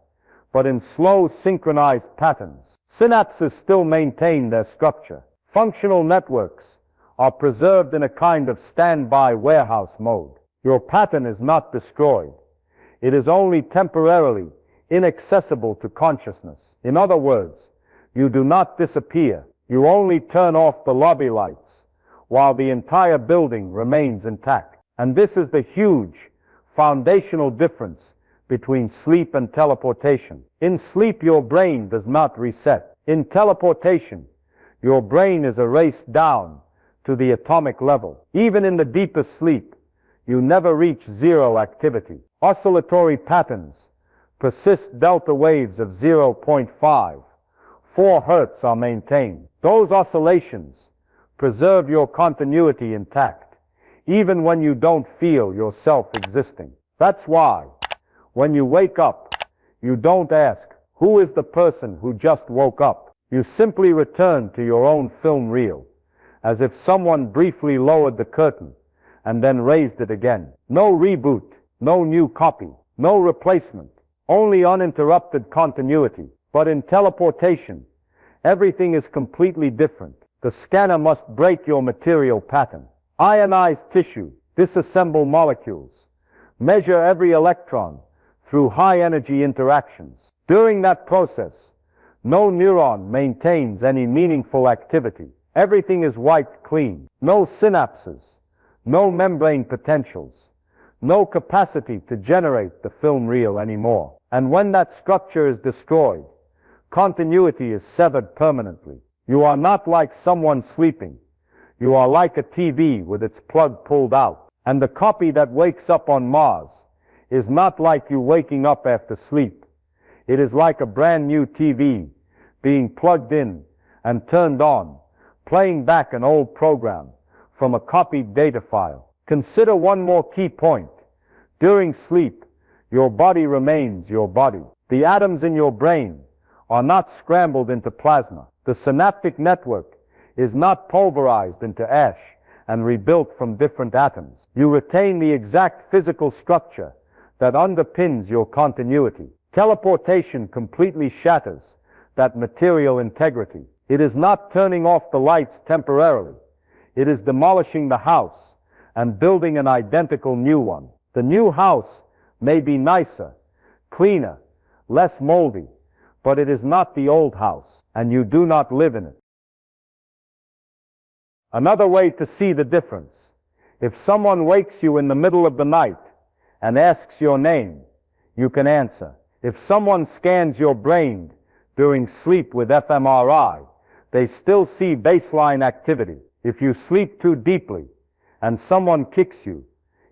but in slow, synchronized patterns. Synapses still maintain their structure. Functional networks are preserved in a kind of standby warehouse mode. Your pattern is not destroyed. It is only temporarily inaccessible to consciousness. In other words, you do not disappear. You only turn off the lobby lights while the entire building remains intact. And this is the huge foundational difference between sleep and teleportation. In sleep, your brain does not reset. In teleportation, your brain is erased down to the atomic level. Even in the deepest sleep, you never reach zero activity. Oscillatory patterns persist. Delta waves of 0.5, 4 Hertz are maintained. Those oscillations preserve your continuity intact, even when you don't feel yourself existing. That's why, when you wake up, you don't ask, who is the person who just woke up? You simply return to your own film reel, as if someone briefly lowered the curtain and then raised it again. No reboot, no new copy, no replacement, only uninterrupted continuity. But in teleportation, everything is completely different. The scanner must break your material pattern, ionize tissue, disassemble molecules, measure every electron through high-energy interactions. During that process, no neuron maintains any meaningful activity. Everything is wiped clean. No synapses, no membrane potentials, no capacity to generate the film reel anymore. And when that structure is destroyed, continuity is severed permanently. You are not like someone sleeping. You are like a TV with its plug pulled out. And the copy that wakes up on Mars is not like you waking up after sleep. It is like a brand new TV being plugged in and turned on, playing back an old program from a copied data file. Consider one more key point. During sleep, your body remains your body. The atoms in your brain are not scrambled into plasma. The synaptic network is not pulverized into ash and rebuilt from different atoms. You retain the exact physical structure that underpins your continuity. Teleportation completely shatters that material integrity. It is not turning off the lights temporarily. It is demolishing the house and building an identical new one. The new house may be nicer, cleaner, less moldy, but it is not the old house, and you do not live in it. Another way to see the difference: if someone wakes you in the middle of the night and asks your name, you can answer. If someone scans your brain during sleep with fMRI, they still see baseline activity. If you sleep too deeply and someone kicks you,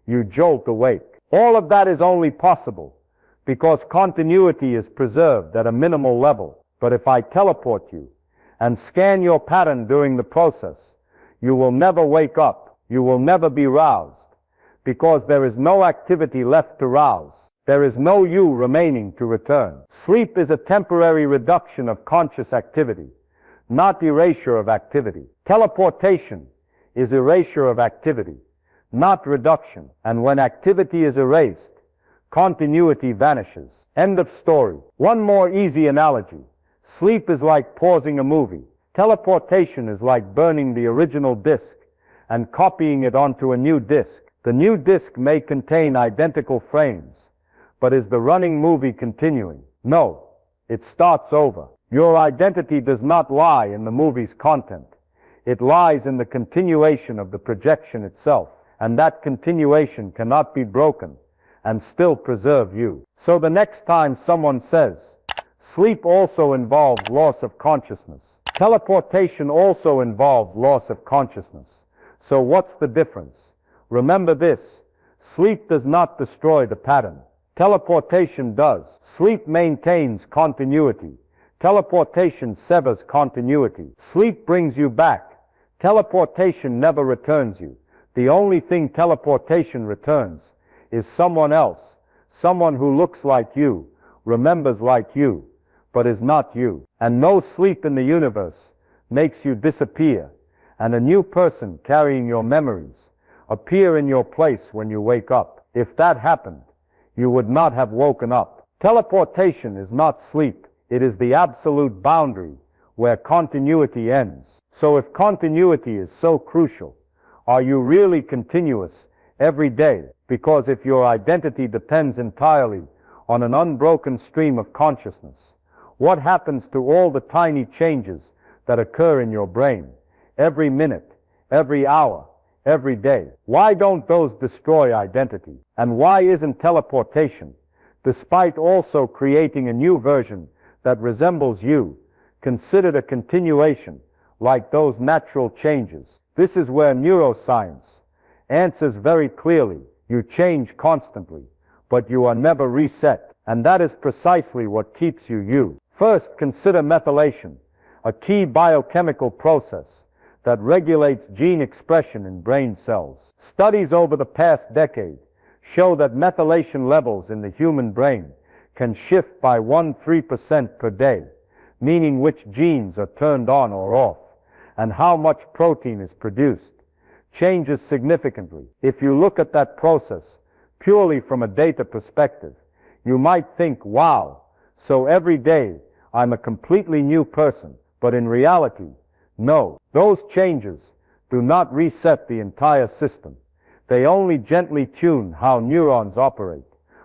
you jolt awake. All of that is only possible because continuity is preserved at a minimal level. But if I teleport you and scan your pattern during the process, you will never wake up. You will never be roused, because there is no activity left to rouse. There is no you remaining to return. Sleep is a temporary reduction of conscious activity, not erasure of activity. Teleportation is erasure of activity, not reduction. And when activity is erased, continuity vanishes. End of story. One more easy analogy. Sleep is like pausing a movie. Teleportation is like burning the original disk and copying it onto a new disk. The new disk may contain identical frames, but is the running movie continuing? No, it starts over. Your identity does not lie in the movie's content. It lies in the continuation of the projection itself, and that continuation cannot be broken and still preserve you. So the next time someone says, sleep also involves loss of consciousness, teleportation also involves loss of consciousness. So what's the difference? Remember this: sleep does not destroy the pattern. Teleportation does. Sleep maintains continuity. Teleportation severs continuity. Sleep brings you back. Teleportation never returns you. The only thing teleportation returns is someone else, someone who looks like you, remembers like you, but is not you. And no sleep in the universe makes you disappear, and a new person carrying your memories appear in your place when you wake up. If that happened, you would not have woken up. Teleportation is not sleep. It is the absolute boundary where continuity ends. So if continuity is so crucial, are you really continuous every day? Because if your identity depends entirely on an unbroken stream of consciousness, what happens to all the tiny changes that occur in your brain every minute, every hour, every day? Why don't those destroy identity? And why isn't teleportation, despite also creating a new version that resembles you, considered a continuation like those natural changes? This is where neuroscience answers very clearly. You change constantly, but you are never reset. And that is precisely what keeps you you. First, consider methylation, a key biochemical process that regulates gene expression in brain cells. Studies over the past decade show that methylation levels in the human brain can shift by 1-3% per day, meaning which genes are turned on or off, and how much protein is produced changes significantly. If you look at that process purely from a data perspective, you might think, wow, so every day I'm a completely new person. But in reality, no. Those changes do not reset the entire system. They only gently tune how neurons operate,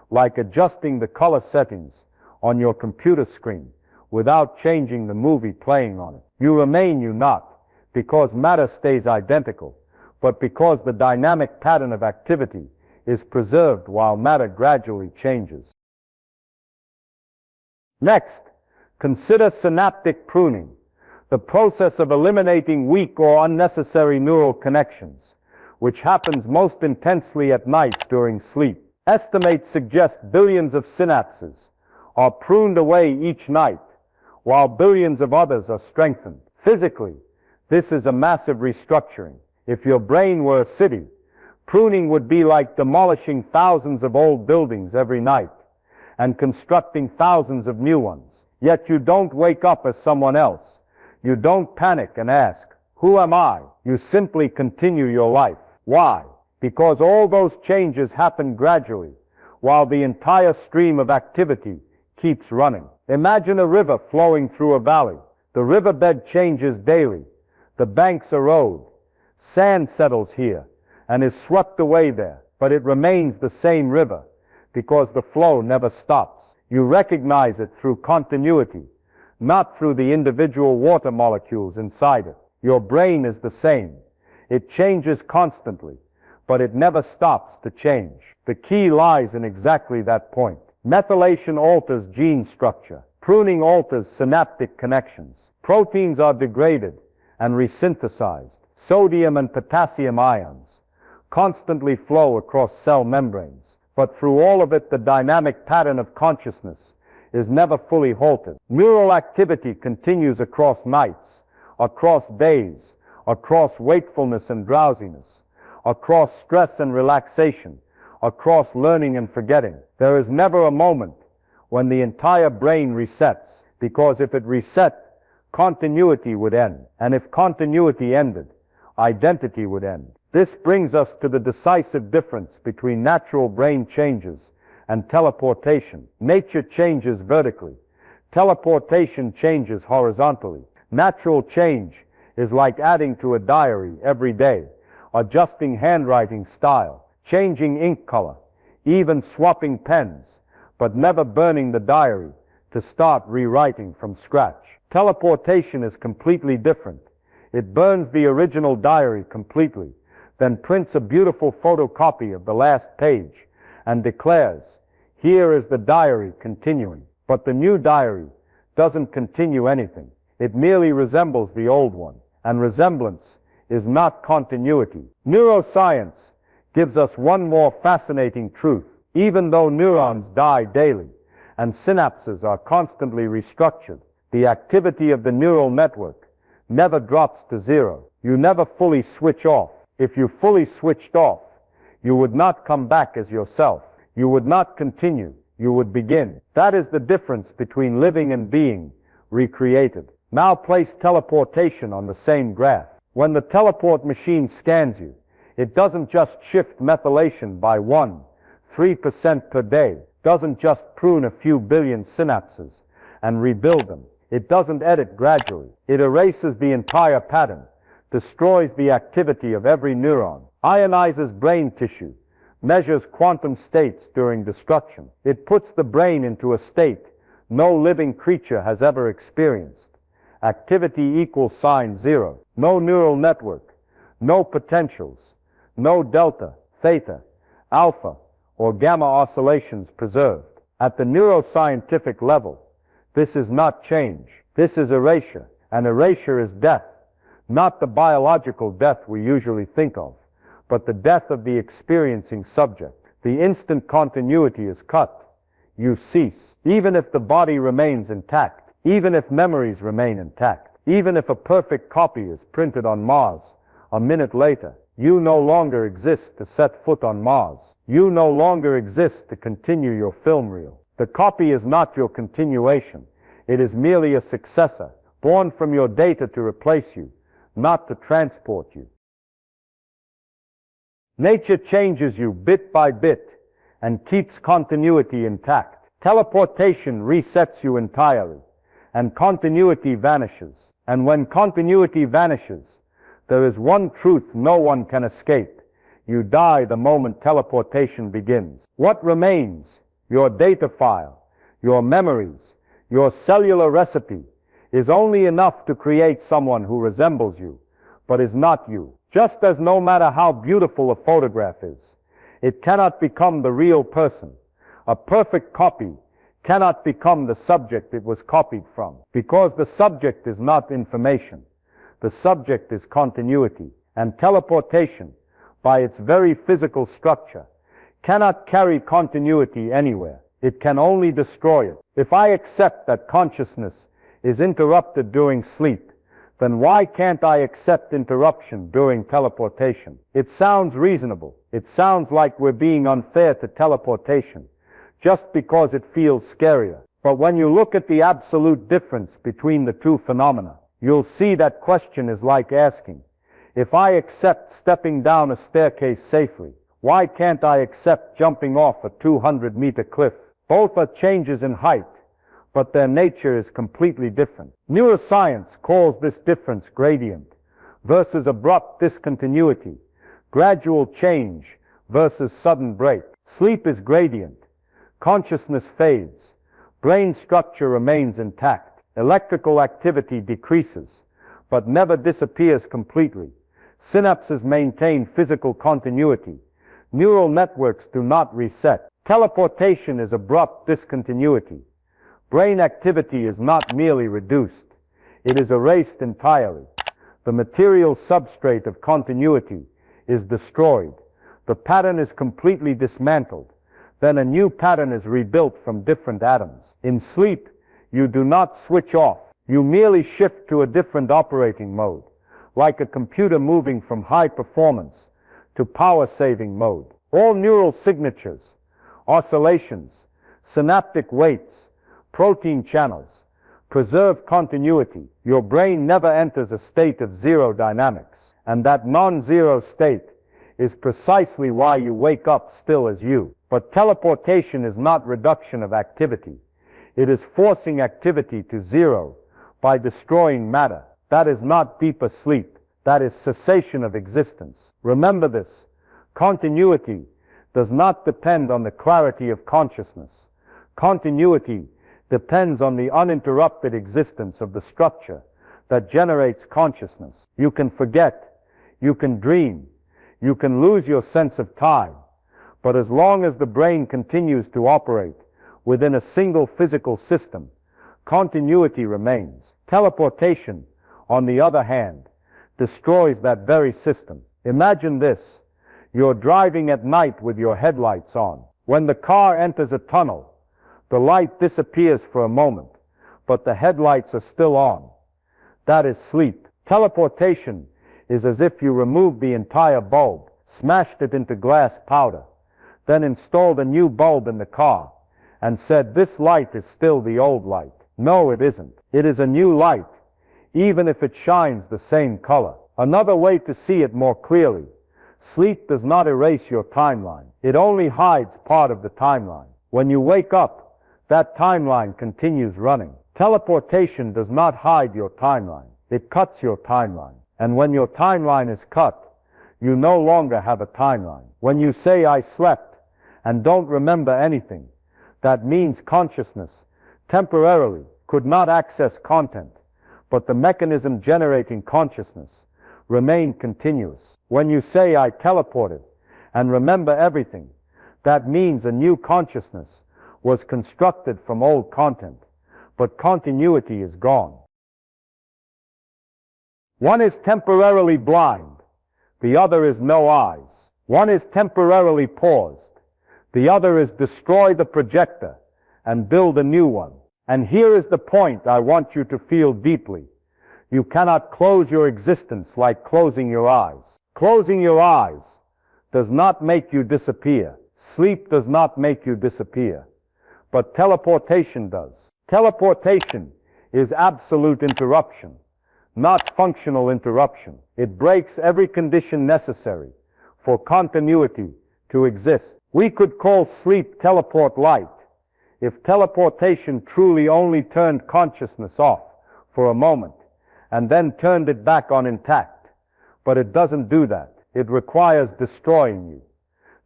like adjusting the color settings on your computer screen without changing the movie playing on it. You remain you not because matter stays identical, but because the dynamic pattern of activity is preserved while matter gradually changes. Next, consider synaptic pruning, the process of eliminating weak or unnecessary neural connections, which happens most intensely at night during sleep. Estimates suggest billions of synapses are pruned away each night, while billions of others are strengthened. Physically, this is a massive restructuring. If your brain were a city, pruning would be like demolishing thousands of old buildings every night and constructing thousands of new ones. Yet you don't wake up as someone else. You don't panic and ask, who am I? You simply continue your life. Why? Because all those changes happen gradually, while the entire stream of activity keeps running. Imagine a river flowing through a valley. The riverbed changes daily. The banks erode. Sand settles here and is swept away there, but it remains the same river because the flow never stops. You recognize it through continuity, not through the individual water molecules inside it. Your brain is the same. It changes constantly, but it never stops to change. The key lies in exactly that point. Methylation alters gene structure. Pruning alters synaptic connections. Proteins are degraded and resynthesized. Sodium and potassium ions constantly flow across cell membranes. But through all of it, the dynamic pattern of consciousness is never fully halted. Neural activity continues across nights, across days, across wakefulness and drowsiness, across stress and relaxation, across learning and forgetting. There is never a moment when the entire brain resets, because if it reset, continuity would end. And if continuity ended, identity would end. This brings us to the decisive difference between natural brain changes and teleportation. Nature changes vertically. Teleportation changes horizontally. Natural change is like adding to a diary every day, adjusting handwriting style, changing ink color, even swapping pens, but never burning the diary to start rewriting from scratch. Teleportation is completely different. It burns the original diary completely, then prints a beautiful photocopy of the last page and declares, "Here is the diary continuing." But the new diary doesn't continue anything. It merely resembles the old one, and resemblance is not continuity. Neuroscience gives us one more fascinating truth. Even though neurons die daily and synapses are constantly restructured, the activity of the neural network never drops to zero. You never fully switch off. If you fully switched off, you would not come back as yourself. You would not continue. You would begin. That is the difference between living and being recreated. Now place teleportation on the same graph. When the teleport machine scans you, it doesn't just shift methylation by 3% per day, doesn't just prune a few billion synapses and rebuild them. It doesn't edit gradually. It erases the entire pattern, destroys the activity of every neuron, ionizes brain tissue, measures quantum states during destruction. It puts the brain into a state no living creature has ever experienced. Activity equals sign 0. No neural network, no potentials, no delta, theta, alpha, or gamma oscillations preserved. At the neuroscientific level, this is not change. This is erasure. And erasure is death. Not the biological death we usually think of, but the death of the experiencing subject. The instant continuity is cut. You cease. Even if the body remains intact, even if memories remain intact, even if a perfect copy is printed on Mars a minute later, you no longer exist to set foot on Mars. You no longer exist to continue your film reel. The copy is not your continuation. It is merely a successor, born from your data to replace you, not to transport you. Nature changes you bit by bit and keeps continuity intact. Teleportation resets you entirely, and continuity vanishes. And when continuity vanishes, there is one truth no one can escape. You die the moment teleportation begins. What remains? Your data file, your memories, your cellular recipe is only enough to create someone who resembles you, but is not you. Just as no matter how beautiful a photograph is, it cannot become the real person. A perfect copy cannot become the subject it was copied from, because the subject is not information. The subject is continuity, and teleportation, by its very physical structure, cannot carry continuity anywhere. It can only destroy it. If I accept that consciousness is interrupted during sleep, then why can't I accept interruption during teleportation? It sounds reasonable. It sounds like we're being unfair to teleportation, just because it feels scarier. But when you look at the absolute difference between the two phenomena, you'll see that question is like asking, if I accept stepping down a staircase safely, why can't I accept jumping off a 200-meter cliff? Both are changes in height, but their nature is completely different. Neuroscience calls this difference gradient versus abrupt discontinuity, gradual change versus sudden break. Sleep is gradient. Consciousness fades, Brain structure remains intact. Electrical activity decreases, but never disappears completely. Synapses maintain physical continuity. Neural networks do not reset. Teleportation is abrupt discontinuity. Brain activity is not merely reduced. It is erased entirely. The material substrate of continuity is destroyed. The pattern is completely dismantled. Then a new pattern is rebuilt from different atoms. In sleep, you do not switch off. You merely shift to a different operating mode, like a computer moving from high performance to power-saving mode. All neural signatures, oscillations, synaptic weights, protein channels, preserve continuity. Your brain never enters a state of zero dynamics, and that non-zero state is precisely why you wake up still as you. But teleportation is not reduction of activity. It is forcing activity to zero by destroying matter. That is not deeper sleep. That is cessation of existence. Remember this. Continuity does not depend on the clarity of consciousness. Continuity depends on the uninterrupted existence of the structure that generates consciousness. You can forget, you can dream, you can lose your sense of time, but as long as the brain continues to operate within a single physical system, continuity remains. Teleportation, on the other hand, destroys that very system. Imagine this. You're driving at night with your headlights on. When the car enters a tunnel, the light disappears for a moment, but the headlights are still on. That is sleep. Teleportation is as if you removed the entire bulb, smashed it into glass powder, then installed a new bulb in the car, and said, "This light is still the old light." No, it isn't. It is a new light, even if it shines the same color. Another way to see it more clearly: sleep does not erase your timeline. It only hides part of the timeline. When you wake up, that timeline continues running. Teleportation does not hide your timeline. It cuts your timeline. And when your timeline is cut, you no longer have a timeline. When you say, "I slept," and don't remember anything, that means consciousness temporarily could not access content, but the mechanism generating consciousness remained continuous. When you say, "I teleported," and remember everything, that means a new consciousness was constructed from old content, but continuity is gone. One is temporarily blind, the other is no eyes. One is temporarily paused, the other is destroy the projector and build a new one. And here is the point I want you to feel deeply. You cannot close your existence like closing your eyes. Closing your eyes does not make you disappear. Sleep does not make you disappear. But teleportation does. Teleportation is absolute interruption, not functional interruption. It breaks every condition necessary for continuity to exist. We could call sleep teleport light if teleportation truly only turned consciousness off for a moment and then turned it back on intact. But it doesn't do that. It requires destroying you.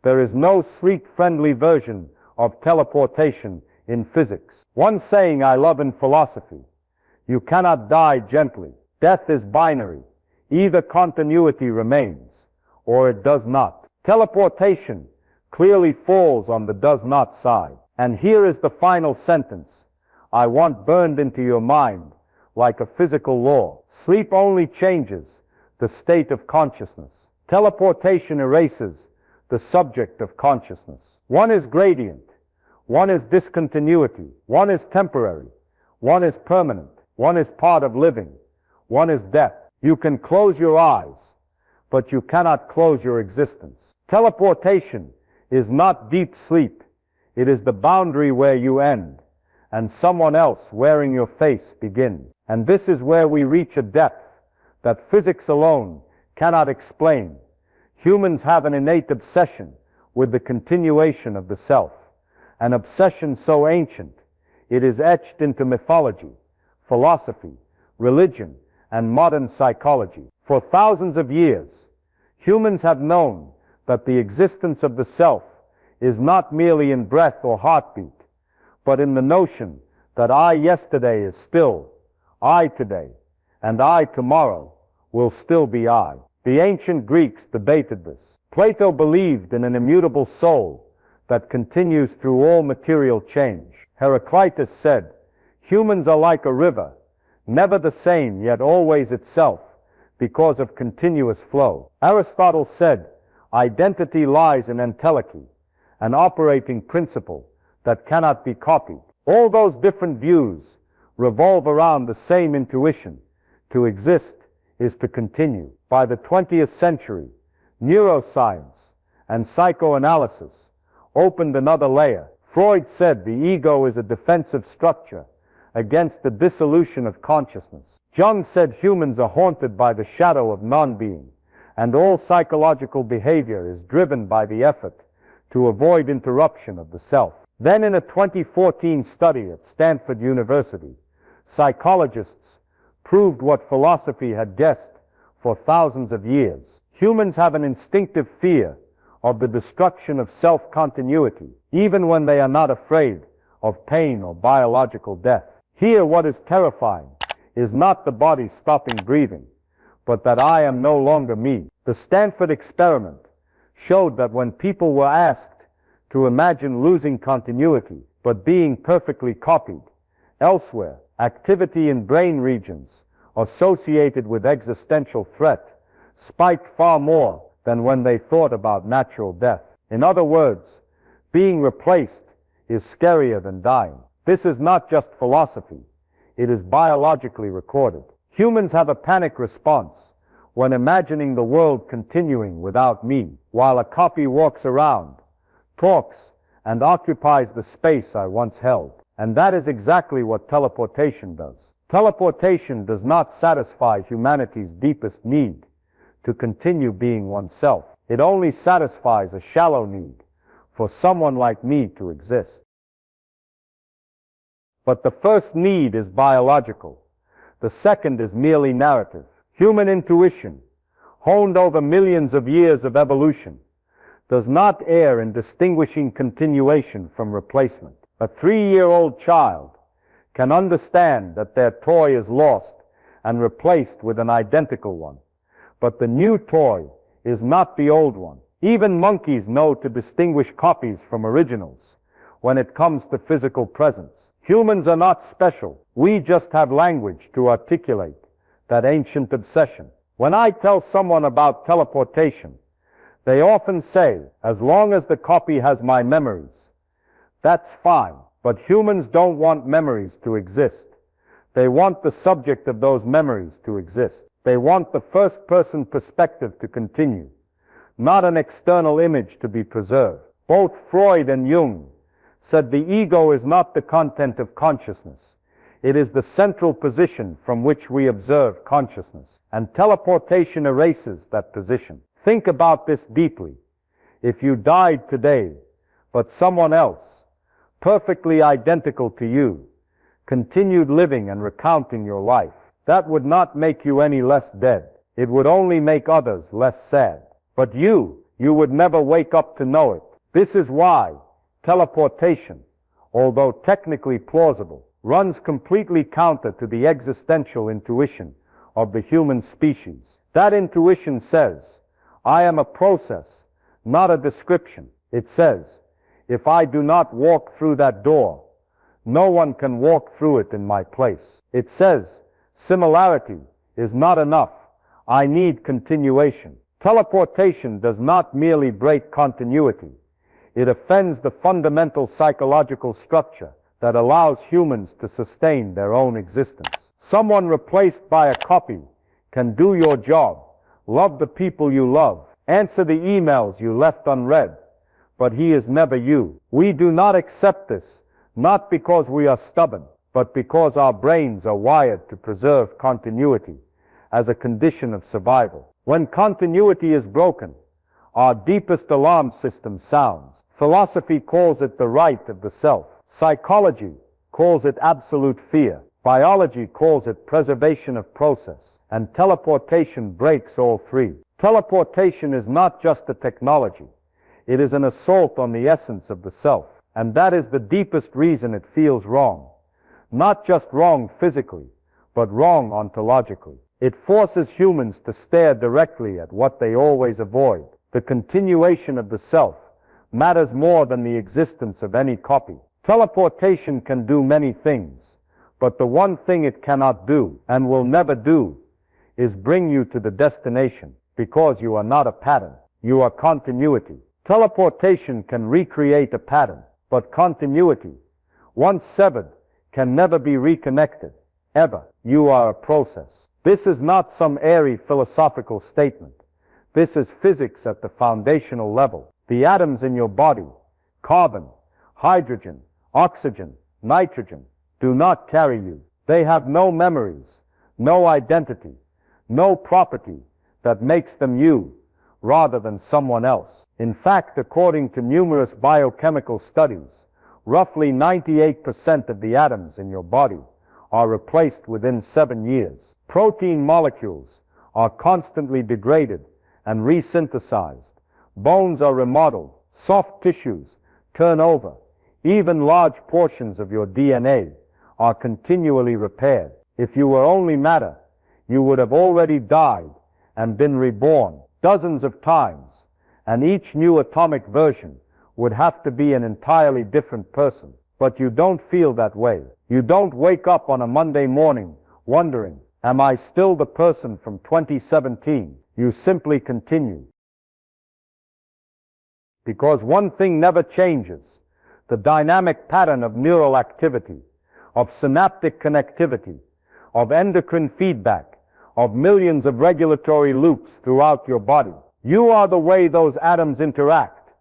There is no sleep-friendly version of teleportation in physics. One saying I love in philosophy: you cannot die gently. Death is binary. Either continuity remains, or it does not. Teleportation clearly falls on the does not side. And here is the final sentence I want burned into your mind like a physical law. Sleep only changes the state of consciousness. Teleportation erases the subject of consciousness. One is gradient. One is discontinuity. One is temporary. One is permanent. One is part of living. One is death. You can close your eyes, but you cannot close your existence. Teleportation is not deep sleep. It is the boundary where you end, and someone else wearing your face begins. And this is where we reach a depth that physics alone cannot explain. Humans have an innate obsession with the continuation of the self, an obsession so ancient it is etched into mythology, philosophy, religion, and modern psychology. For thousands of years, humans have known that the existence of the self is not merely in breath or heartbeat, but in the notion that I yesterday is still I today, and I tomorrow will still be I. The ancient Greeks debated this. Plato believed in an immutable soul that continues through all material change. Heraclitus said, humans are like a river, never the same yet always itself, because of continuous flow. Aristotle said, identity lies in entelechy, an operating principle that cannot be copied. All those different views revolve around the same intuition. To exist is to continue. By the 20th century, neuroscience and psychoanalysis opened another layer. Freud said the ego is a defensive structure against the dissolution of consciousness. Jung said humans are haunted by the shadow of non-being, and all psychological behavior is driven by the effort to avoid interruption of the self. Then in a 2014 study at Stanford University, psychologists proved what philosophy had guessed for thousands of years. Humans have an instinctive fear of the destruction of self-continuity, even when they are not afraid of pain or biological death. Here, what is terrifying is not the body stopping breathing, but that I am no longer me. The Stanford experiment showed that when people were asked to imagine losing continuity, but being perfectly copied elsewhere, activity in brain regions associated with existential threat spiked far more than when they thought about natural death. In other words, being replaced is scarier than dying. This is not just philosophy. It is biologically recorded. Humans have a panic response when imagining the world continuing without me, while a copy walks around, talks, and occupies the space I once held. And that is exactly what teleportation does. Teleportation does not satisfy humanity's deepest need to continue being oneself. It only satisfies a shallow need for someone like me to exist. But the first need is biological. The second is merely narrative. Human intuition, honed over millions of years of evolution, does not err in distinguishing continuation from replacement. A 3-year-old child can understand that their toy is lost and replaced with an identical one, but the new toy is not the old one. Even monkeys know to distinguish copies from originals when it comes to physical presence. Humans are not special. We just have language to articulate that ancient obsession. When I tell someone about teleportation, they often say, as long as the copy has my memories, that's fine. But humans don't want memories to exist. They want the subject of those memories to exist. They want the first-person perspective to continue, not an external image to be preserved. Both Freud and Jung said the ego is not the content of consciousness. It is the central position from which we observe consciousness. And teleportation erases that position. Think about this deeply. If you died today, but someone else, perfectly identical to you, continued living and recounting your life, that would not make you any less dead. It would only make others less sad. But you would never wake up to know it. This is why teleportation, although technically plausible, runs completely counter to the existential intuition of the human species. That intuition says, I am a process, not a description. It says, if I do not walk through that door, no one can walk through it in my place. It says, similarity is not enough. I need continuation. Teleportation does not merely break continuity. It offends the fundamental psychological structure that allows humans to sustain their own existence. Someone replaced by a copy can do your job, love the people you love, answer the emails you left unread, but he is never you. We do not accept this, not because we are stubborn, but because our brains are wired to preserve continuity as a condition of survival. When continuity is broken, our deepest alarm system sounds. Philosophy calls it the right of the self. Psychology calls it absolute fear. Biology calls it preservation of process. And teleportation breaks all three. Teleportation is not just a technology. It is an assault on the essence of the self. And that is the deepest reason it feels wrong. Not just wrong physically, but wrong ontologically. It forces humans to stare directly at what they always avoid. The continuation of the self matters more than the existence of any copy. Teleportation can do many things, but the one thing it cannot do, and will never do, is bring you to the destination, because you are not a pattern. You are continuity. Teleportation can recreate a pattern, but continuity, once severed, can never be reconnected, ever. You are a process. This is not some airy philosophical statement. This is physics at the foundational level. The atoms in your body, carbon, hydrogen, oxygen, nitrogen, do not carry you. They have no memories, no identity, no property that makes them you, rather than someone else. In fact, according to numerous biochemical studies, roughly 98% of the atoms in your body are replaced within 7 years. Protein molecules are constantly degraded and resynthesized. Bones are remodeled. Soft tissues turn over. Even large portions of your DNA are continually repaired. If you were only matter, you would have already died and been reborn dozens of times, and each new atomic version would have to be an entirely different person. But you don't feel that way. You don't wake up on a Monday morning wondering, am I still the person from 2017? You simply continue. Because one thing never changes: the dynamic pattern of neural activity, of synaptic connectivity, of endocrine feedback, of millions of regulatory loops throughout your body. You are the way those atoms interact,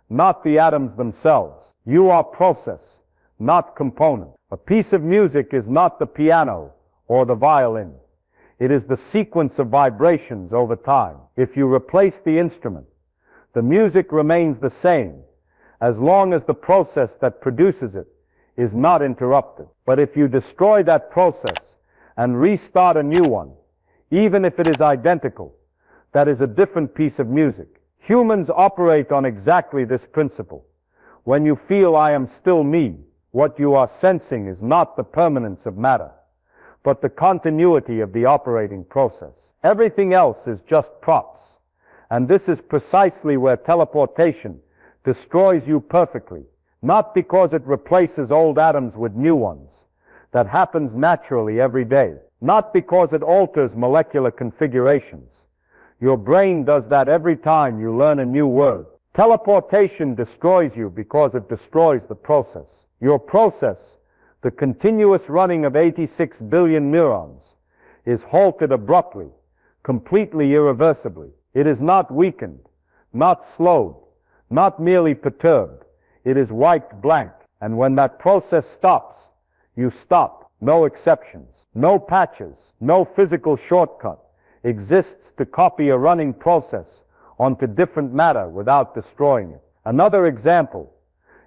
not the atoms themselves. You are process, not component. A piece of music is not the piano or the violin. It is the sequence of vibrations over time. If you replace the instrument, the music remains the same, as long as the process that produces it is not interrupted. But if you destroy that process and restart a new one, even if it is identical, that is a different piece of music. Humans operate on exactly this principle. When you feel I am still me, what you are sensing is not the permanence of matter, but the continuity of the operating process. Everything else is just props. And this is precisely where teleportation destroys you perfectly, not because it replaces old atoms with new ones. That happens naturally every day. Not because it alters molecular configurations. Your brain does that every time you learn a new word. Teleportation destroys you because it destroys the process. Your process, the continuous running of 86 billion neurons, is halted abruptly, completely irreversibly. It is not weakened, not slowed, not merely perturbed. It is wiped blank. And when that process stops, you stop. No exceptions, no patches, no physical shortcut exists to copy a running process onto different matter without destroying it. Another example: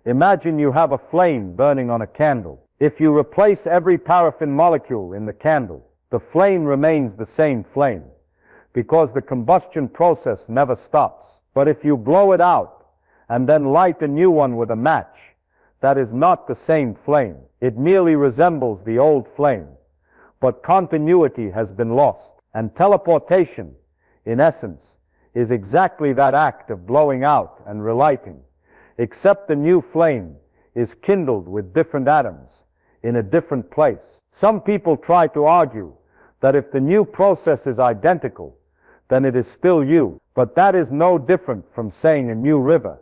imagine you have a flame burning on a candle. If you replace every paraffin molecule in the candle, the flame remains the same flame, because the combustion process never stops. But if you blow it out and then light a new one with a match, that is not the same flame. It merely resembles the old flame, but continuity has been lost. And teleportation, in essence, is exactly that act of blowing out and relighting, except the new flame is kindled with different atoms in a different place. Some people try to argue that if the new process is identical, then it is still you. But that is no different from saying a new river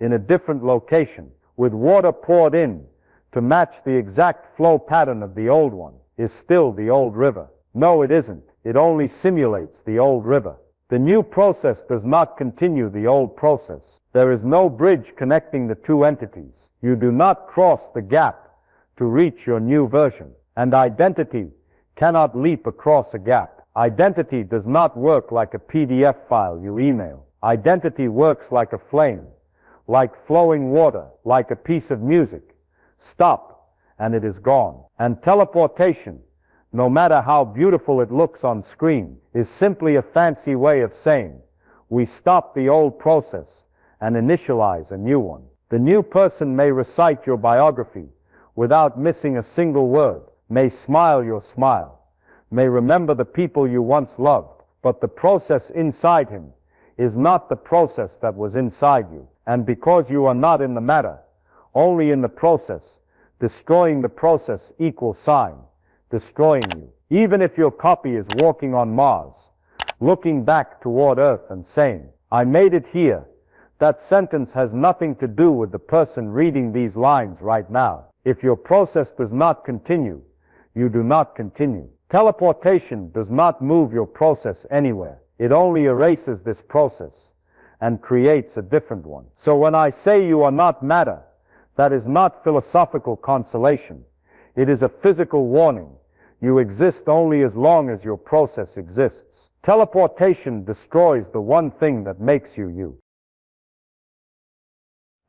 in a different location, with water poured in to match the exact flow pattern of the old one, is still the old river. No, it isn't. It only simulates the old river. The new process does not continue the old process. There is no bridge connecting the two entities. You do not cross the gap to reach your new version. And identity cannot leap across a gap. Identity does not work like a PDF file you email. Identity works like a flame, like flowing water, like a piece of music. Stop, and it is gone. And teleportation, no matter how beautiful it looks on screen, is simply a fancy way of saying, we stop the old process and initialize a new one. The new person may recite your biography without missing a single word, may smile your smile, may remember the people you once loved, but the process inside him is not the process that was inside you. And because you are not in the matter, only in the process, destroying the process equals sign, destroying you. Even if your copy is walking on Mars, looking back toward Earth and saying, I made it here, that sentence has nothing to do with the person reading these lines right now. If your process does not continue, you do not continue. Teleportation does not move your process anywhere. It only erases this process and creates a different one. So when I say you are not matter, that is not philosophical consolation. It is a physical warning. You exist only as long as your process exists. Teleportation destroys the one thing that makes you you.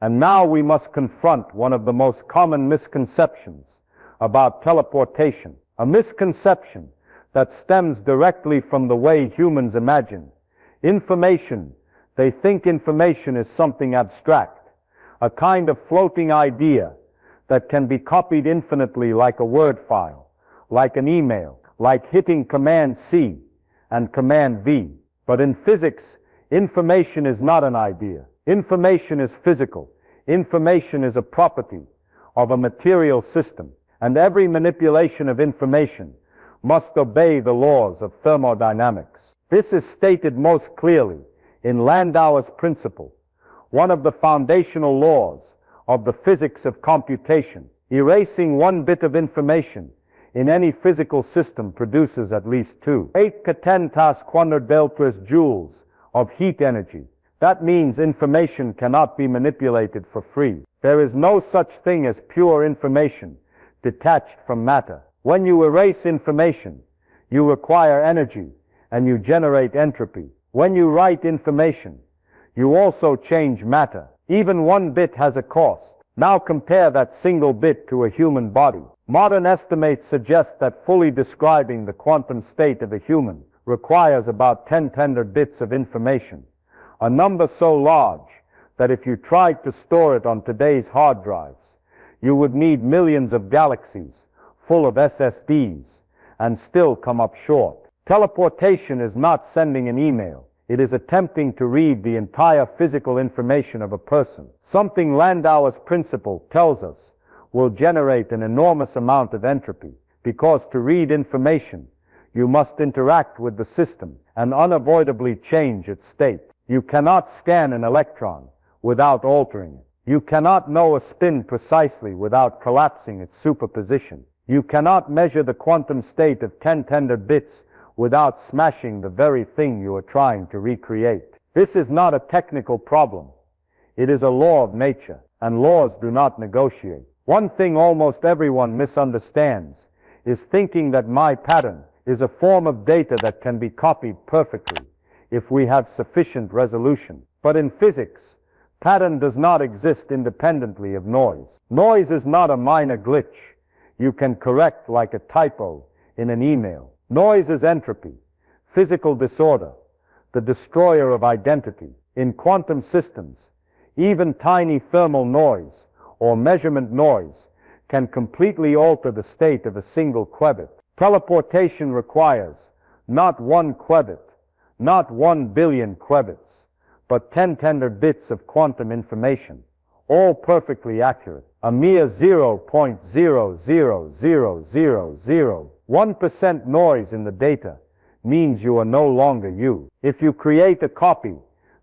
And now we must confront one of the most common misconceptions about teleportation, a misconception that stems directly from the way humans imagine information. They think information is something abstract, a kind of floating idea that can be copied infinitely like a word file, like an email, like hitting Command C and Command V. But in physics, information is not an idea. Information is physical. Information is a property of a material system, and every manipulation of information must obey the laws of thermodynamics. This is stated most clearly in Landauer's principle, one of the foundational laws of the physics of computation. Erasing one bit of information in any physical system produces at least 8 to 10 quadrillion joules of heat energy. That means information cannot be manipulated for free. There is no such thing as pure information detached from matter. When you erase information, you require energy and you generate entropy. When you write information, you also change matter. Even one bit has a cost. Now compare that single bit to a human body. Modern estimates suggest that fully describing the quantum state of a human requires about 10 bits of information, a number so large that if you tried to store it on today's hard drives, you would need millions of galaxies full of SSDs and still come up short. Teleportation is not sending an email. It is attempting to read the entire physical information of a person. Something Landauer's principle tells us will generate an enormous amount of entropy, because to read information, you must interact with the system and unavoidably change its state. You cannot scan an electron without altering it. You cannot know a spin precisely without collapsing its superposition. You cannot measure the quantum state of 10 bits without smashing the very thing you are trying to recreate. This is not a technical problem. It is a law of nature, and laws do not negotiate. One thing almost everyone misunderstands is thinking that my pattern is a form of data that can be copied perfectly if we have sufficient resolution. But in physics, pattern does not exist independently of noise. Noise is not a minor glitch you can correct like a typo in an email. Noise is entropy, physical disorder, the destroyer of identity. In quantum systems, even tiny thermal noise or measurement noise can completely alter the state of a single qubit. Teleportation requires not 1 qubit, not 1 billion qubits, but 10 bits of quantum information, all perfectly accurate. A mere 0.0000001% noise in the data means you are no longer you. If you create a copy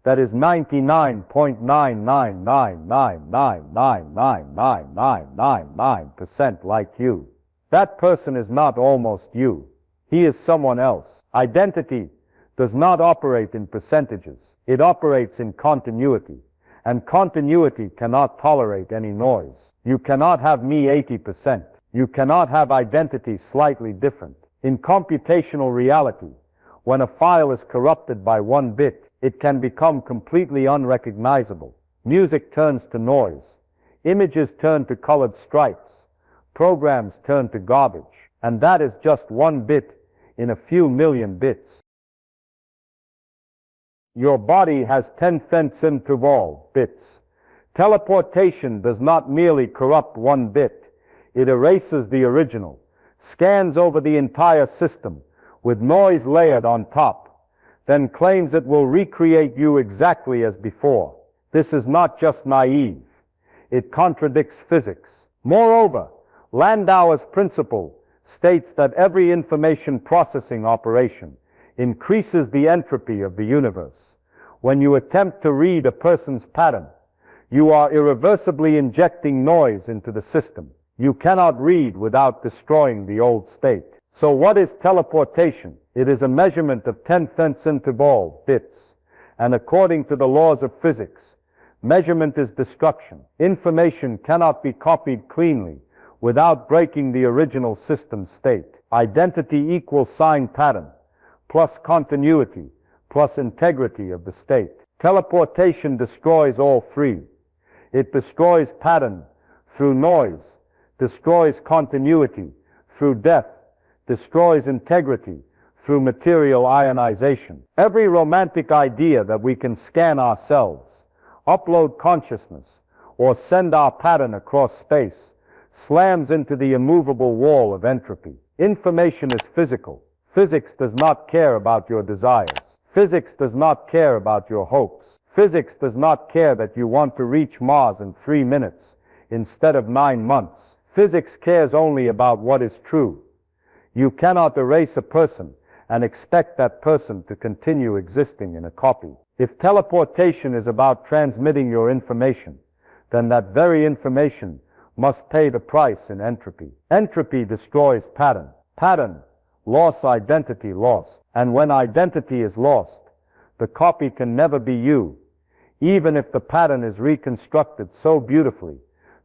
that is 99.99999999999% like you, that person is not almost you. He is someone else. Identity does not operate in percentages. It operates in continuity. And continuity cannot tolerate any noise. You cannot have me 80%. You cannot have identity slightly different. In computational reality, when a file is corrupted by 1 bit, it can become completely unrecognizable. Music turns to noise. Images turn to colored stripes. Programs turn to garbage. And that is just 1 bit in a few million bits. Your body has 10 bits. Teleportation does not merely corrupt 1 bit. It erases the original, scans over the entire system with noise layered on top, then claims it will recreate you exactly as before. This is not just naive. It contradicts physics. Moreover, Landauer's principle states that every information processing operation increases the entropy of the universe. When you attempt to read a person's pattern, you are irreversibly injecting noise into the system. You cannot read without destroying the old state. So what is teleportation? It is a measurement of 10th interval bits. And according to the laws of physics, measurement is destruction. Information cannot be copied cleanly without breaking the original system state. Identity equals sign pattern, plus continuity, plus integrity of the state. Teleportation destroys all three. It destroys pattern through noise, destroys continuity through death, destroys integrity through material ionization. Every romantic idea that we can scan ourselves, upload consciousness, or send our pattern across space slams into the immovable wall of entropy. Information is physical. Physics does not care about your desires. Physics does not care about your hopes. Physics does not care that you want to reach Mars in 3 minutes instead of 9 months. Physics cares only about what is true. You cannot erase a person and expect that person to continue existing in a copy. If teleportation is about transmitting your information, then that very information must pay the price in entropy. Entropy destroys pattern. Pattern, loss, identity, lost. And when identity is lost, the copy can never be you, even if the pattern is reconstructed so beautifully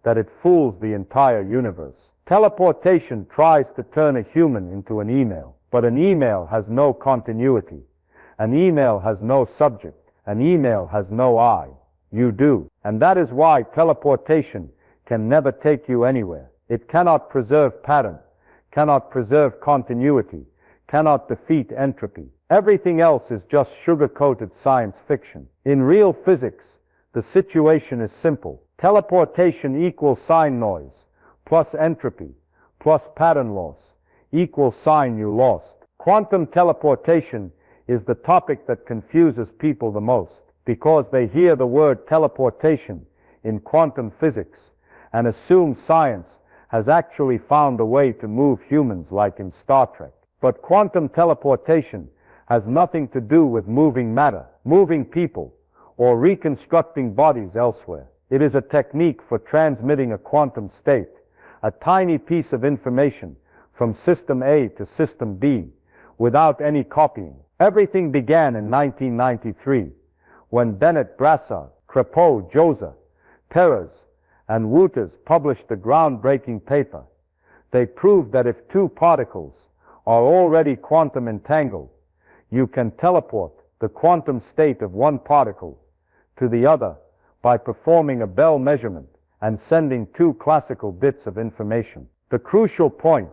that it fools the entire universe. Teleportation tries to turn a human into an email, but an email has no continuity. An email has no subject. An email has no I. You do. And that is why teleportation can never take you anywhere. It cannot preserve pattern, cannot preserve continuity, cannot defeat entropy. Everything else is just sugar-coated science fiction. In real physics, the situation is simple. Teleportation equals sign noise, plus entropy, plus pattern loss, equals sign you lost. Quantum teleportation is the topic that confuses people the most, because they hear the word teleportation in quantum physics and assume science has actually found a way to move humans like in Star Trek. But quantum teleportation has nothing to do with moving matter, moving people, or reconstructing bodies elsewhere. It is a technique for transmitting a quantum state, a tiny piece of information from system A to system B, without any copying. Everything began in 1993, when Bennett, Brassard, Crépeau, Josa, Perez, and Wouters published a groundbreaking paper. They proved that if two particles are already quantum entangled, you can teleport the quantum state of one particle to the other by performing a Bell measurement and sending two classical bits of information. The crucial point,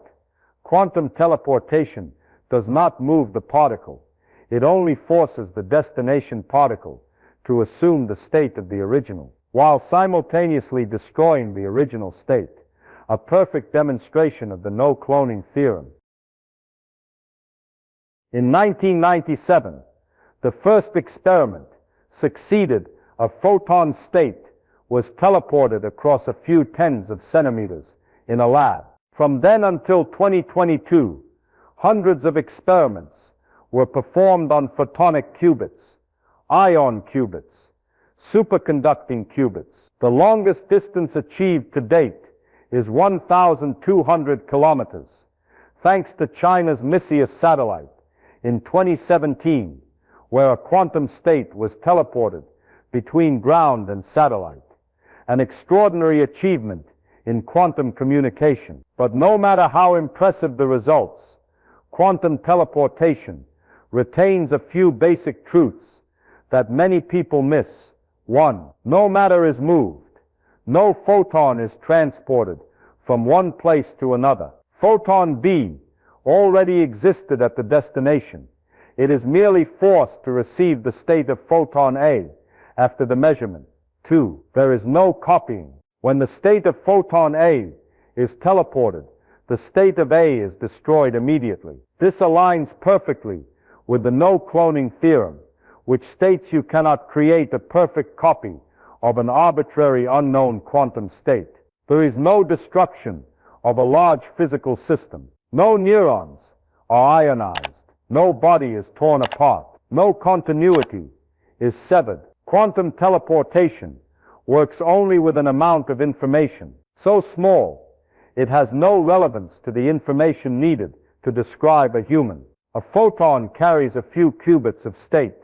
quantum teleportation does not move the particle. It only forces the destination particle to assume the state of the original, while simultaneously destroying the original state, a perfect demonstration of the no-cloning theorem. In 1997, the first experiment succeeded. A photon state was teleported across a few tens of centimeters in a lab. From then until 2022, hundreds of experiments were performed on photonic qubits, ion qubits, superconducting qubits. The longest distance achieved to date is 1,200 kilometers, thanks to China's Messier satellite in 2017, where a quantum state was teleported between ground and satellite, an extraordinary achievement in quantum communication. But no matter how impressive the results, quantum teleportation retains a few basic truths that many people miss. 1. No matter is moved. No photon is transported from one place to another. Photon B already existed at the destination. It is merely forced to receive the state of photon A after the measurement. 2. There is no copying. When the state of photon A is teleported, the state of A is destroyed immediately. This aligns perfectly with the no cloning theorem, which states you cannot create a perfect copy of an arbitrary unknown quantum state. There is no destruction of a large physical system. No neurons are ionized. No body is torn apart. No continuity is severed. Quantum teleportation works only with an amount of information so small it has no relevance to the information needed to describe a human. A photon carries a few qubits of state.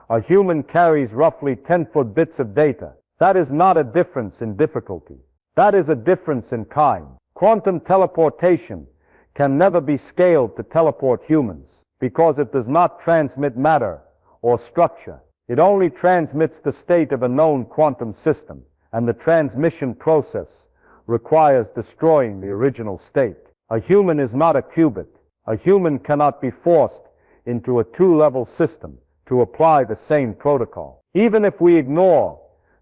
A human carries roughly 10-foot bits of data. That is not a difference in difficulty. That is a difference in kind. Quantum teleportation can never be scaled to teleport humans because it does not transmit matter or structure. It only transmits the state of a known quantum system, and the transmission process requires destroying the original state. A human is not a qubit. A human cannot be forced into a two-level system to apply the same protocol. Even if we ignore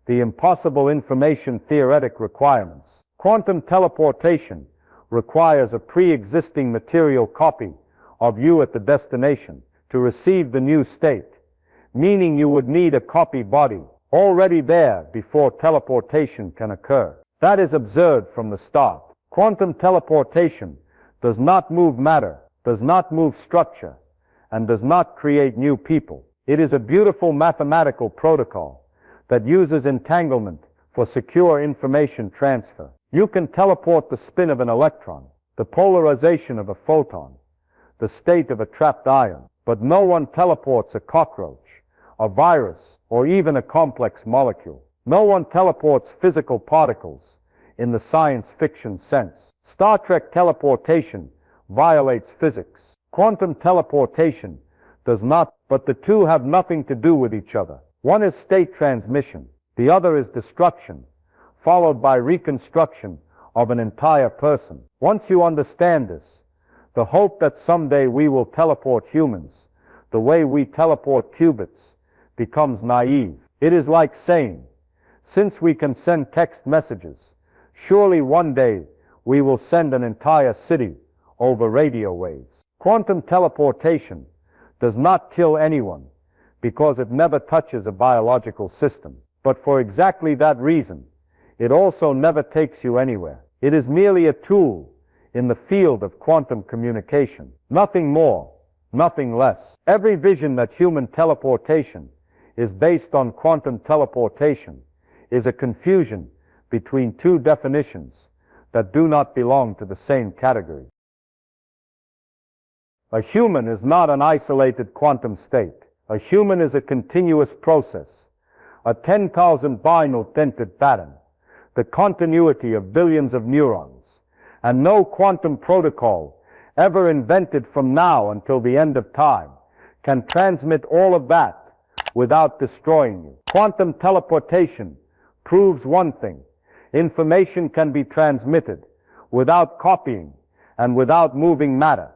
the impossible information theoretic requirements, quantum teleportation requires a pre-existing material copy of you at the destination to receive the new state, meaning you would need a copy body already there before teleportation can occur. That is absurd from the start. Quantum teleportation does not move matter, does not move structure, and does not create new people. It is a beautiful mathematical protocol that uses entanglement for secure information transfer. You can teleport the spin of an electron, the polarization of a photon, the state of a trapped ion, but no one teleports a cockroach, a virus, or even a complex molecule. No one teleports physical particles in the science fiction sense. Star Trek teleportation violates physics. Quantum teleportation does not, but the two have nothing to do with each other. One is state transmission, the other is destruction, followed by reconstruction of an entire person. Once you understand this, the hope that someday we will teleport humans the way we teleport qubits becomes naive. It is like saying, since we can send text messages, surely one day we will send an entire city over radio waves. Quantum teleportation does not kill anyone because it never touches a biological system. But for exactly that reason, it also never takes you anywhere. It is merely a tool in the field of quantum communication. Nothing more, nothing less. Every vision that human teleportation is based on quantum teleportation is a confusion between two definitions that do not belong to the same category. A human is not an isolated quantum state. A human is a continuous process, a 10,000 binary dented pattern, the continuity of billions of neurons, and no quantum protocol ever invented from now until the end of time can transmit all of that without destroying you. Quantum teleportation proves one thing: information can be transmitted without copying and without moving matter.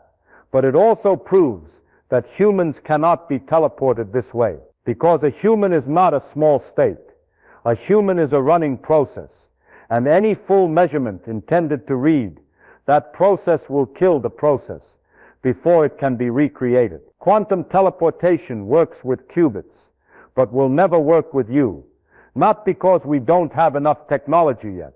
But it also proves that humans cannot be teleported this way, because a human is not a small state. A human is a running process, and any full measurement intended to read that process will kill the process before it can be recreated. Quantum teleportation works with qubits, but will never work with you, not because we don't have enough technology yet,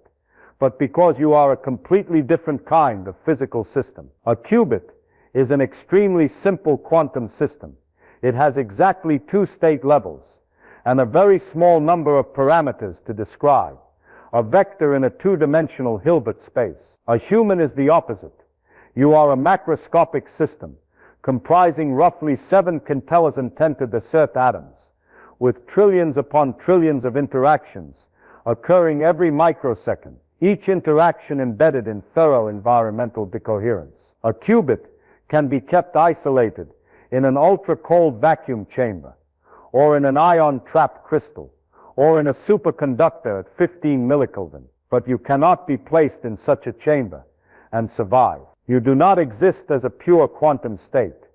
but because you are a completely different kind of physical system. A qubit is an extremely simple quantum system. It has exactly two state levels and a very small number of parameters to describe, a vector in a two-dimensional Hilbert space. A human is the opposite. You are a macroscopic system comprising roughly 7 quintillions and 10 to the third atoms, with trillions upon trillions of interactions occurring every microsecond, each interaction embedded in thorough environmental decoherence. A qubit can be kept isolated in an ultra-cold vacuum chamber, or in an ion-trapped crystal, or in a superconductor at 15 millikelvin. But you cannot be placed in such a chamber and survive. You do not exist as a pure quantum state.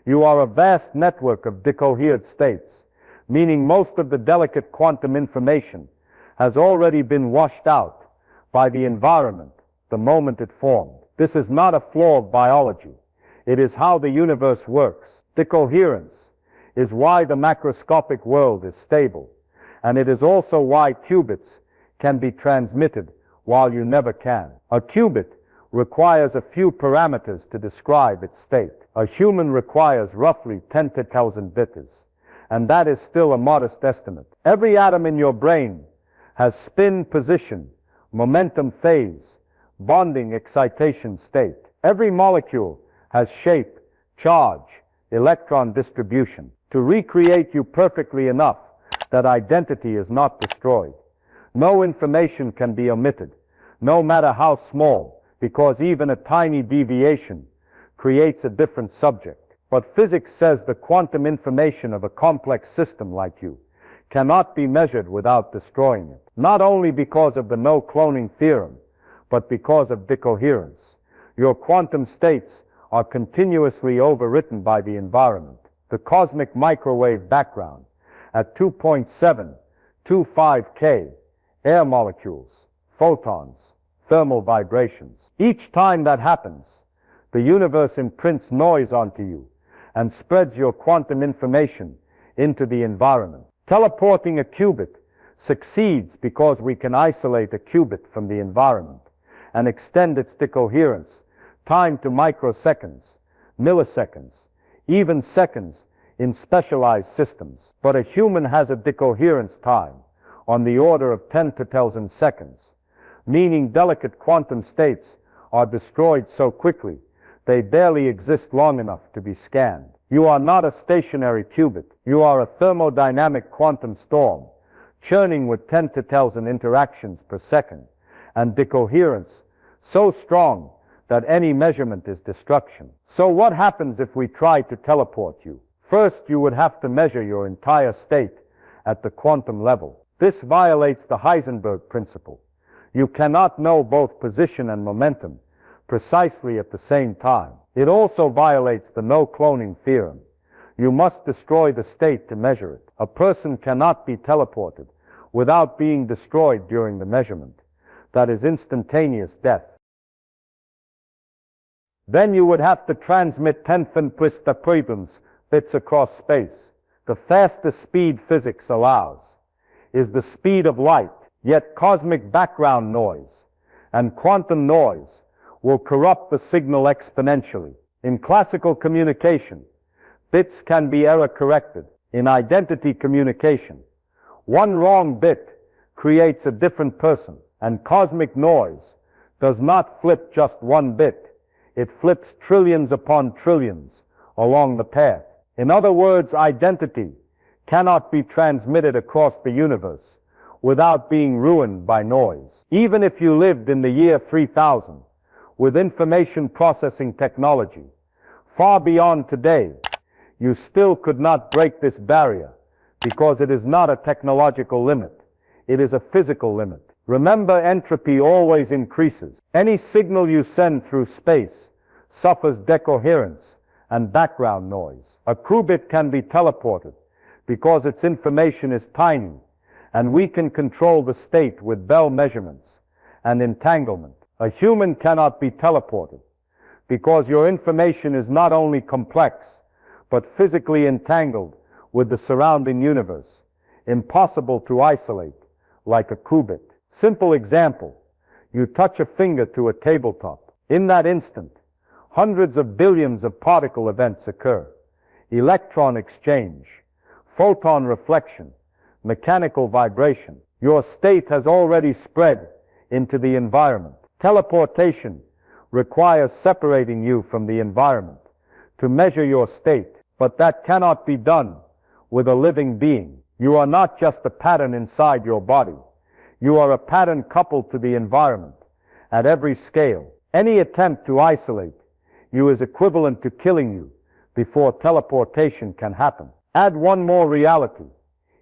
You are a vast network of decohered states, meaning most of the delicate quantum information has already been washed out by the environment the moment it formed. This is not a flaw of biology. It is how the universe works. Decoherence is why the macroscopic world is stable, and it is also why qubits can be transmitted while you never can. A qubit requires a few parameters to describe its state. A human requires roughly 10 to 1000 bits, and that is still a modest estimate. Every atom in your brain has spin, position, momentum, phase, bonding, excitation, state. Every molecule has shape, charge, electron distribution. To recreate you perfectly enough that identity is not destroyed. No information can be omitted, no matter how small, because even a tiny deviation creates a different subject. But physics says the quantum information of a complex system like you cannot be measured without destroying it. Not only because of the no cloning theorem, but because of decoherence. Your quantum states are continuously overwritten by the environment. The cosmic microwave background at 2.725 K, air molecules, photons, thermal vibrations. Each time that happens, the universe imprints noise onto you and spreads your quantum information into the environment. Teleporting a qubit succeeds because we can isolate a qubit from the environment and extend its decoherence time to microseconds, milliseconds, even seconds in specialized systems. But a human has a decoherence time on the order of 10 to 1000 seconds, meaning delicate quantum states are destroyed so quickly they barely exist long enough to be scanned. You are not a stationary qubit. You are a thermodynamic quantum storm, churning with 10 to 1000 interactions per second, and decoherence so strong that any measurement is destruction. So what happens if we try to teleport you? First, you would have to measure your entire state at the quantum level. This violates the Heisenberg principle. You cannot know both position and momentum precisely at the same time. It also violates the no cloning theorem. You must destroy the state to measure it. A person cannot be teleported without being destroyed during the measurement. That is instantaneous death. Then you would have to transmit 10 bits across space. The fastest speed physics allows is the speed of light, yet cosmic background noise and quantum noise will corrupt the signal exponentially. In classical communication, bits can be error corrected. In identity communication, one wrong bit creates a different person, and cosmic noise does not flip just one bit. It flips trillions upon trillions along the path. In other words, identity cannot be transmitted across the universe without being ruined by noise. Even if you lived in the year 3000 with information processing technology far beyond today, you still could not break this barrier because it is not a technological limit. It is a physical limit. Remember, entropy always increases. Any signal you send through space suffers decoherence and background noise. A qubit can be teleported because its information is tiny, and we can control the state with Bell measurements and entanglement. A human cannot be teleported because your information is not only complex, but physically entangled with the surrounding universe, impossible to isolate like a qubit. Simple example, you touch a finger to a tabletop. In that instant, hundreds of billions of particle events occur. Electron exchange, photon reflection, mechanical vibration. Your state has already spread into the environment. Teleportation requires separating you from the environment to measure your state, but that cannot be done with a living being. You are not just a pattern inside your body. You are a pattern coupled to the environment at every scale. Any attempt to isolate you is equivalent to killing you before teleportation can happen. Add one more reality.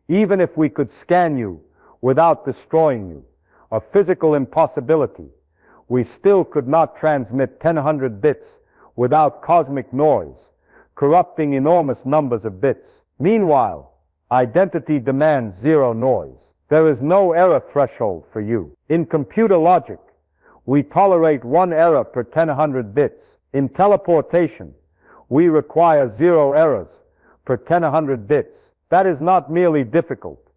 Even if we could scan you without destroying you, a physical impossibility, we still could not transmit 1,000 bits without cosmic noise, corrupting enormous numbers of bits. Meanwhile, identity demands zero noise. There is no error threshold for you. In computer logic, We tolerate 1 error per 10,100 bits. In teleportation, we require 0 errors per 10,100 bits. That is not merely difficult.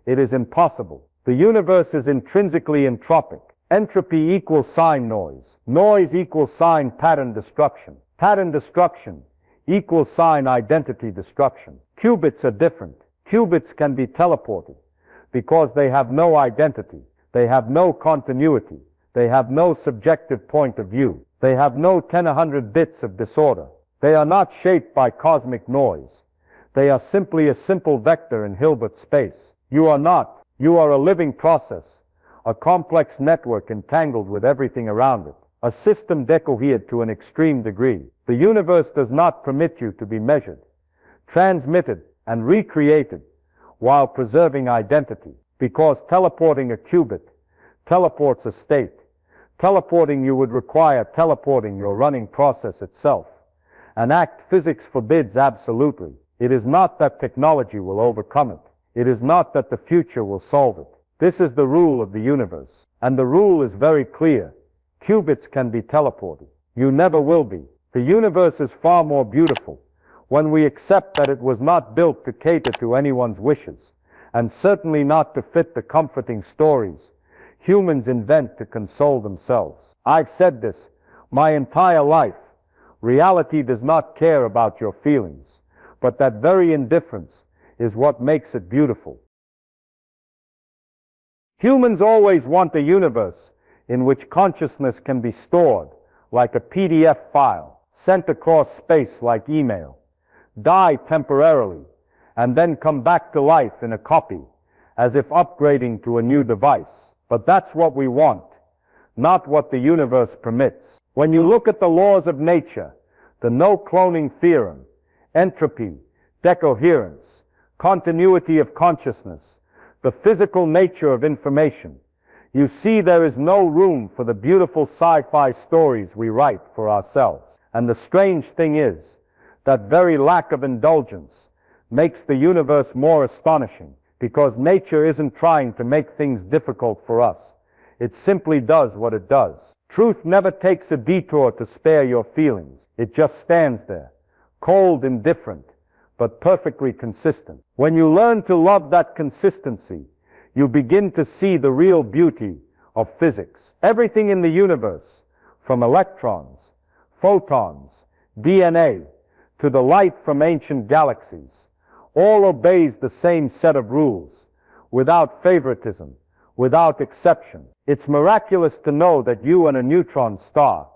It is impossible. The universe is intrinsically entropic. Entropy equals sign noise. Noise equals sign pattern destruction. Pattern destruction equals sign identity destruction. Qubits are different. Qubits can be teleported because they have no identity. They have no continuity. They have no subjective point of view. They have no 10,100 bits of disorder. They are not shaped by cosmic noise. They are simply a simple vector in Hilbert space. You are not. You are a living process, a complex network entangled with everything around it, a system decohered to an extreme degree. The universe does not permit you to be measured, transmitted, and recreated while preserving identity, because teleporting a qubit teleports a state. Teleporting you would require teleporting your running process itself. An act physics forbids absolutely. It is not that technology will overcome it. It is not that the future will solve it. This is the rule of the universe. And the rule is very clear. Qubits can be teleported. You never will be. The universe is far more beautiful when we accept that it was not built to cater to anyone's wishes, and certainly not to fit the comforting stories humans invent to console themselves. I've said this my entire life. Reality does not care about your feelings, but that very indifference is what makes it beautiful. Humans always want a universe in which consciousness can be stored like a PDF file, sent across space like email, die temporarily, and then come back to life in a copy, as if upgrading to a new device. But that's what we want, not what the universe permits. When you look at the laws of nature, the no cloning theorem, entropy, decoherence, continuity of consciousness, the physical nature of information, you see there is no room for the beautiful sci-fi stories we write for ourselves. And the strange thing is, that very lack of indulgence makes the universe more astonishing, because nature isn't trying to make things difficult for us. It simply does what it does. Truth never takes a detour to spare your feelings. It just stands there, cold, indifferent, but perfectly consistent. When you learn to love that consistency, you begin to see the real beauty of physics. Everything in the universe, from electrons, photons, DNA, to the light from ancient galaxies, all obeys the same set of rules, without favoritism, without exception. It's miraculous to know that you and a neutron star,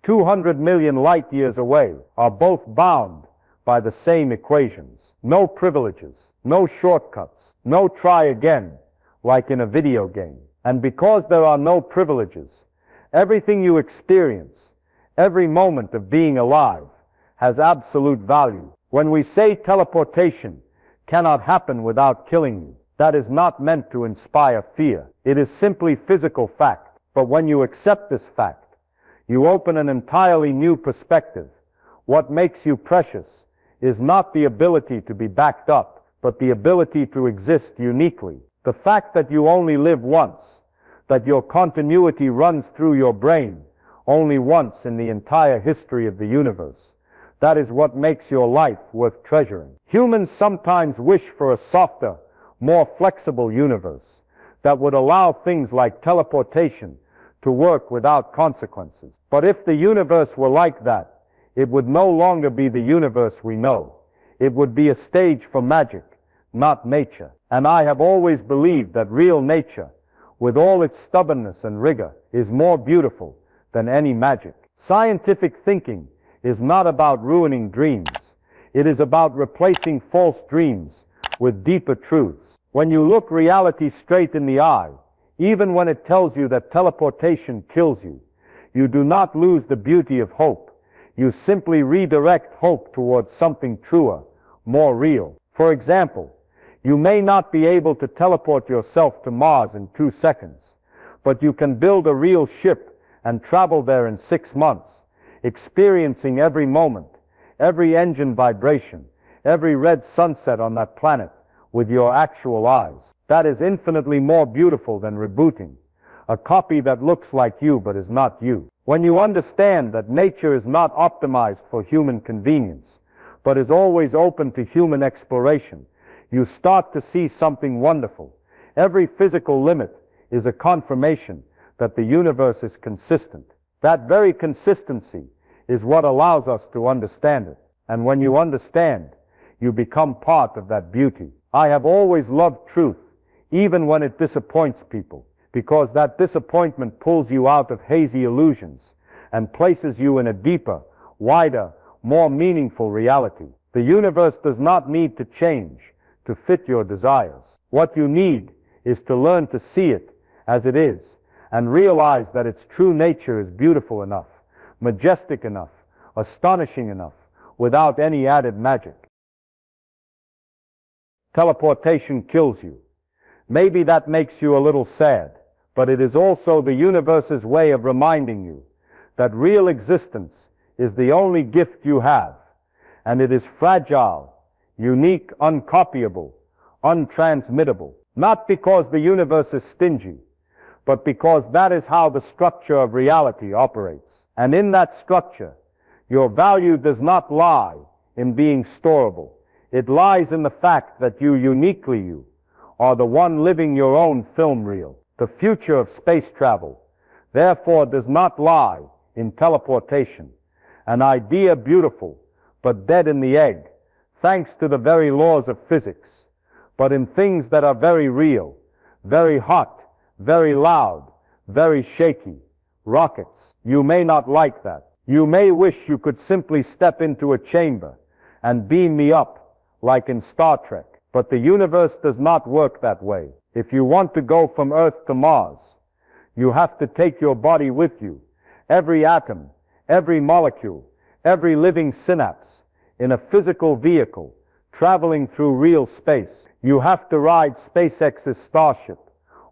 200 million light years away, are both bound by the same equations. No privileges, no shortcuts, no try again, like in a video game. And because there are no privileges, everything you experience, every moment of being alive, has absolute value. When we say teleportation cannot happen without killing you, that is not meant to inspire fear. It is simply physical fact. But when you accept this fact, you open an entirely new perspective. What makes you precious is not the ability to be backed up, but the ability to exist uniquely. The fact that you only live once, that your continuity runs through your brain only once in the entire history of the universe. That is what makes your life worth treasuring. Humans sometimes wish for a softer, more flexible universe that would allow things like teleportation to work without consequences. But if the universe were like that, it would no longer be the universe we know. It would be a stage for magic, not nature. And I have always believed that real nature, with all its stubbornness and rigor, is more beautiful than any magic. Scientific thinking is not about ruining dreams. It is about replacing false dreams with deeper truths. When you look reality straight in the eye, even when it tells you that teleportation kills you, you do not lose the beauty of hope. You simply redirect hope towards something truer, more real. For example, you may not be able to teleport yourself to Mars in 2 seconds, but you can build a real ship and travel there in 6 months, experiencing every moment, every engine vibration, every red sunset on that planet with your actual eyes. That is infinitely more beautiful than rebooting, a copy that looks like you but is not you. When you understand that nature is not optimized for human convenience, but is always open to human exploration, you start to see something wonderful. Every physical limit is a confirmation that the universe is consistent. That very consistency is what allows us to understand it. And when you understand, you become part of that beauty. I have always loved truth, even when it disappoints people, because that disappointment pulls you out of hazy illusions and places you in a deeper, wider, more meaningful reality. The universe does not need to change to fit your desires. What you need is to learn to see it as it is and realize that its true nature is beautiful enough, majestic enough, astonishing enough, without any added magic. Teleportation kills you. Maybe that makes you a little sad, but it is also the universe's way of reminding you that real existence is the only gift you have, and it is fragile, unique, uncopyable, untransmittable. Not because the universe is stingy, but because that is how the structure of reality operates. And in that structure, your value does not lie in being storable. It lies in the fact that you, uniquely you, are the one living your own film reel. The future of space travel, therefore, does not lie in teleportation, an idea beautiful but dead in the egg, thanks to the very laws of physics, but in things that are very real, very hot, very loud, very shaky. Rockets. You may not like that. You may wish you could simply step into a chamber and beam me up, like in Star Trek. But the universe does not work that way. If you want to go from Earth to Mars, you have to take your body with you, every atom, every molecule, every living synapse, in a physical vehicle, traveling through real space. You have to ride SpaceX's Starship,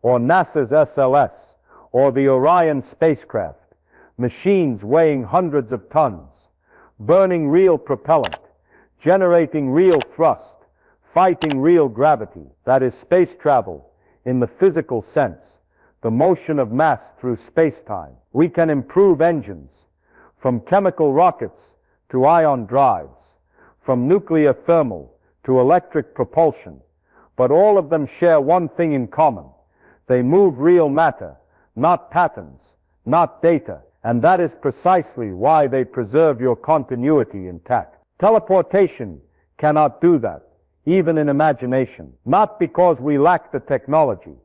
or NASA's SLS, or the Orion spacecraft, machines weighing hundreds of tons, burning real propellant, generating real thrust, fighting real gravity. That is space travel in the physical sense, the motion of mass through space-time. We can improve engines, from chemical rockets to ion drives, from nuclear thermal to electric propulsion, but all of them share one thing in common. They move real matter, not patterns, not data, and that is precisely why they preserve your continuity intact. Teleportation cannot do that, even in imagination, not because we lack the technology,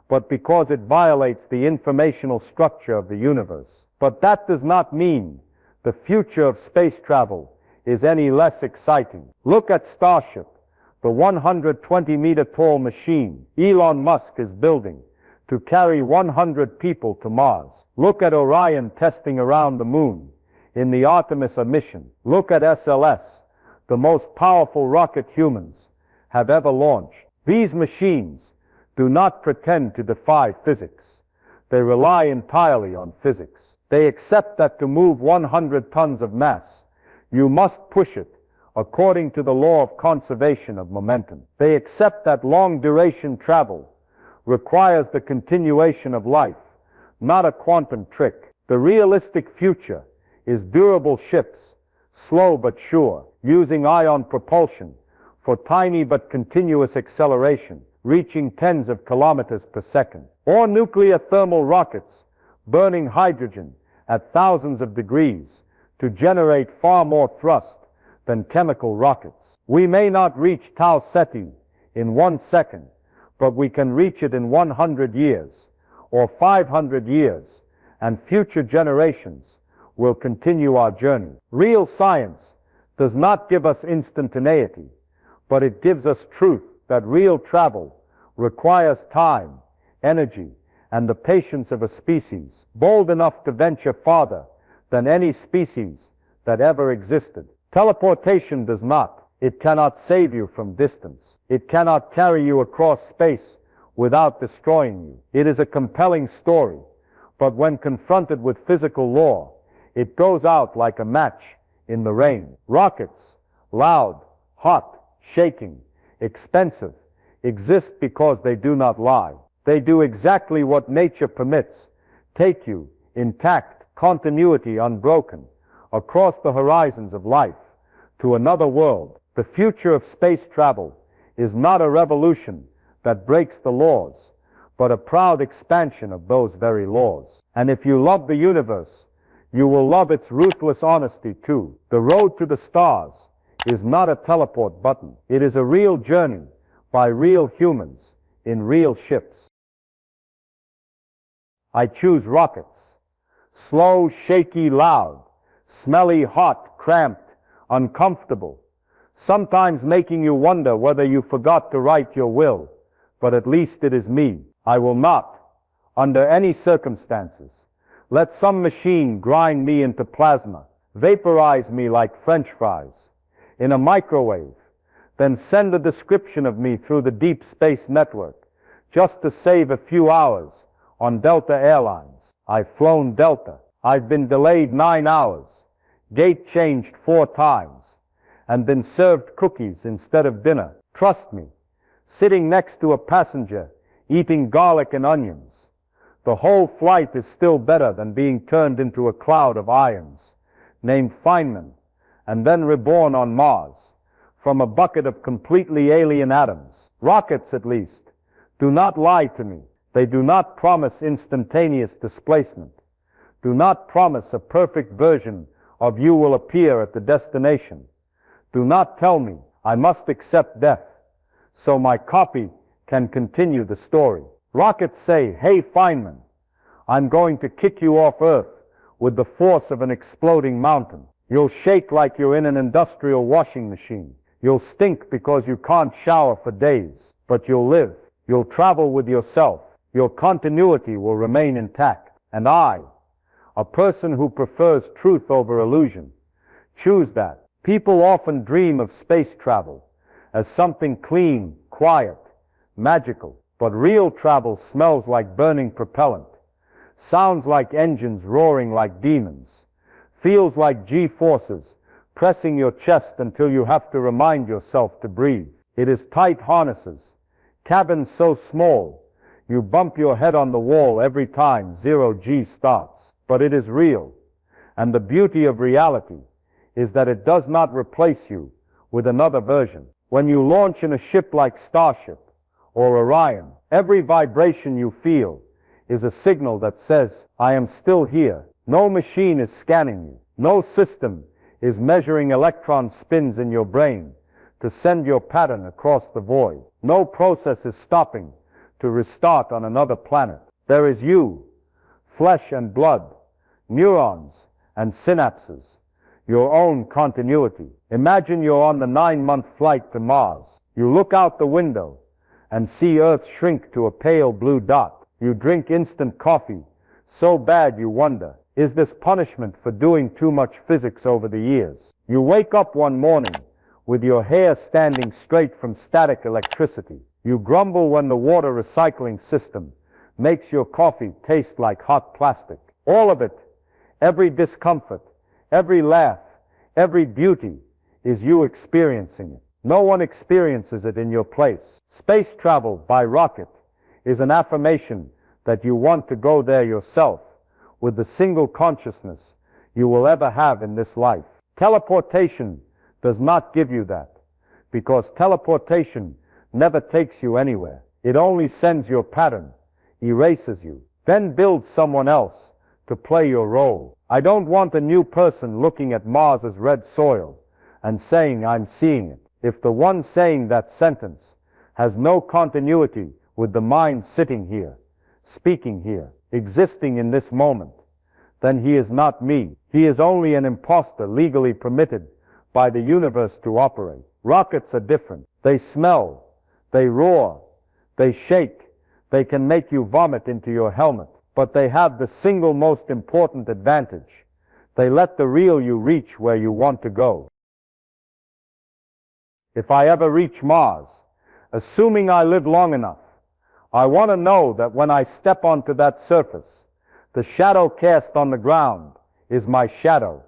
but because it violates the informational structure of the universe. But that does not mean the future of space travel is any less exciting. Look at Starship, the 120-meter-tall machine Elon Musk is building to carry 100 people to Mars. Look at Orion testing around the moon in the Artemis mission. Look at SLS, the most powerful rocket humans have ever launched. These machines do not pretend to defy physics. They rely entirely on physics. They accept that to move 100 tons of mass, you must push it according to the law of conservation of momentum. They accept that long-duration travel requires the continuation of life, not a quantum trick. The realistic future is durable ships, slow but sure, using ion propulsion for tiny but continuous acceleration, reaching tens of kilometers per second. Or nuclear thermal rockets, burning hydrogen at thousands of degrees to generate far more thrust than chemical rockets. We may not reach Tau Ceti in 1 second, but we can reach it in 100 years or 500 years, and future generations will continue our journey. Real science does not give us instantaneity, but it gives us truth that real travel requires time, energy, and the patience of a species bold enough to venture farther than any species that ever existed. Teleportation does not. It cannot save you from distance. It cannot carry you across space without destroying you. It is a compelling story, but when confronted with physical law, it goes out like a match in the rain. Rockets, loud, hot, shaking, expensive, exist because they do not lie. They do exactly what nature permits, take you, intact, continuity unbroken, across the horizons of life, to another world. The future of space travel is not a revolution that breaks the laws, but a proud expansion of those very laws. And if you love the universe, you will love its ruthless honesty too. The road to the stars is not a teleport button. It is a real journey by real humans in real ships. I choose rockets. Slow, shaky, loud, smelly, hot, cramped, uncomfortable, sometimes making you wonder whether you forgot to write your will, but at least it is me. I will not, under any circumstances, let some machine grind me into plasma, vaporize me like French fries in a microwave, then send a description of me through the deep space network just to save a few hours on Delta Airlines. I've flown Delta. I've been delayed 9 hours, gate changed 4 times, and been served cookies instead of dinner. Trust me, sitting next to a passenger eating garlic and onions, the whole flight is still better than being turned into a cloud of ions, named Feynman, and then reborn on Mars from a bucket of completely alien atoms. Rockets, at least, do not lie to me. They do not promise instantaneous displacement, do not promise a perfect version of you will appear at the destination, do not tell me I must accept death so my copy can continue the story. Rockets say, hey Feynman, I'm going to kick you off Earth with the force of an exploding mountain. You'll shake like you're in an industrial washing machine. You'll stink because you can't shower for days, but you'll live. You'll travel with yourself. Your continuity will remain intact. And I, a person who prefers truth over illusion, choose that. People often dream of space travel as something clean, quiet, magical, but real travel smells like burning propellant, sounds like engines roaring like demons, feels like G-forces pressing your chest until you have to remind yourself to breathe. It is tight harnesses, cabins so small you bump your head on the wall every time 0G starts. But it is real, and the beauty of reality is that it does not replace you with another version. When you launch in a ship like Starship or Orion, every vibration you feel is a signal that says, I am still here. No machine is scanning you. No system is measuring electron spins in your brain to send your pattern across the void. No process is stopping to restart on another planet. There is you, flesh and blood, neurons and synapses, your own continuity. Imagine you're on the 9-month flight to Mars. You look out the window and see Earth shrink to a pale blue dot. You drink instant coffee, so bad you wonder, is this punishment for doing too much physics over the years? You wake up one morning with your hair standing straight from static electricity. You grumble when the water recycling system makes your coffee taste like hot plastic. All of it, every discomfort, every laugh, every beauty, is you experiencing it. No one experiences it in your place. Space travel by rocket is an affirmation that you want to go there yourself with the single consciousness you will ever have in this life. Teleportation does not give you that, because teleportation never takes you anywhere. It only sends your pattern, erases you, then builds someone else to play your role. I don't want a new person looking at Mars as red soil and saying, I'm seeing it. If the one saying that sentence has no continuity with the mind sitting here, speaking here, existing in this moment, then he is not me. He is only an imposter legally permitted by the universe to operate. Rockets are different. They smell, they roar, they shake, they can make you vomit into your helmet. But they have the single most important advantage. They let the real you reach where you want to go. If I ever reach Mars, assuming I live long enough, I want to know that when I step onto that surface, the shadow cast on the ground is my shadow,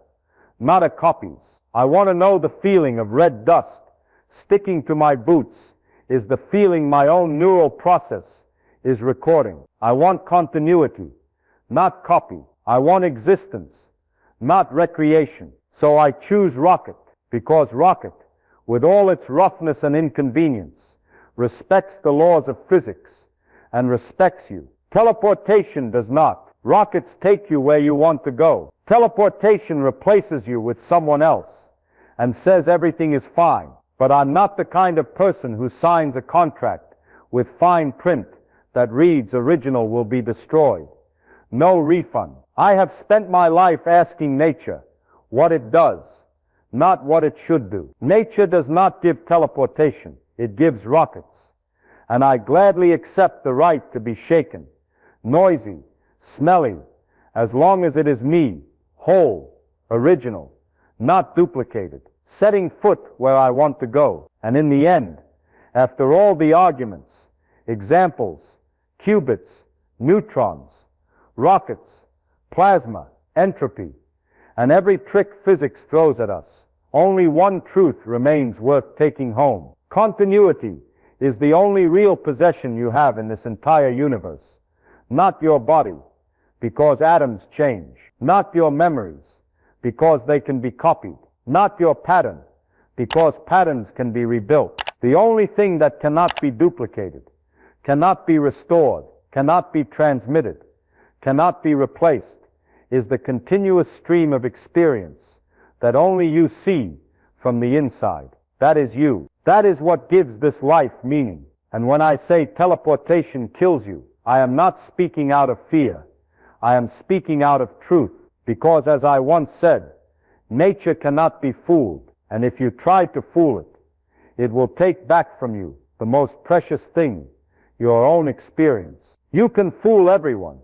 not a copy's. I want to know the feeling of red dust sticking to my boots is the feeling my own neural process is recording. I want continuity, not copy. I want existence, not recreation. So I choose rocket, because rocket, with all its roughness and inconvenience, respects the laws of physics and respects you. Teleportation does not. Rockets take you where you want to go. Teleportation replaces you with someone else and says everything is fine. But I'm not the kind of person who signs a contract with fine print that reads original will be destroyed. No refund. I have spent my life asking nature what it does, not what it should do. Nature does not give teleportation. It gives rockets. And I gladly accept the right to be shaken, noisy, smelly, as long as it is me, whole, original, not duplicated, setting foot where I want to go. And in the end, after all the arguments, examples, qubits, neutrons, rockets, plasma, entropy, and every trick physics throws at us, only one truth remains worth taking home. Continuity is the only real possession you have in this entire universe. Not your body, because atoms change. Not your memories, because they can be copied. Not your pattern, because patterns can be rebuilt. The only thing that cannot be duplicated, cannot be restored, cannot be transmitted, cannot be replaced, is the continuous stream of experience that only you see from the inside. That is you. That is what gives this life meaning. And when I say teleportation kills you, I am not speaking out of fear. I am speaking out of truth. Because as I once said, nature cannot be fooled. And if you try to fool it, it will take back from you the most precious thing, your own experience. You can fool everyone.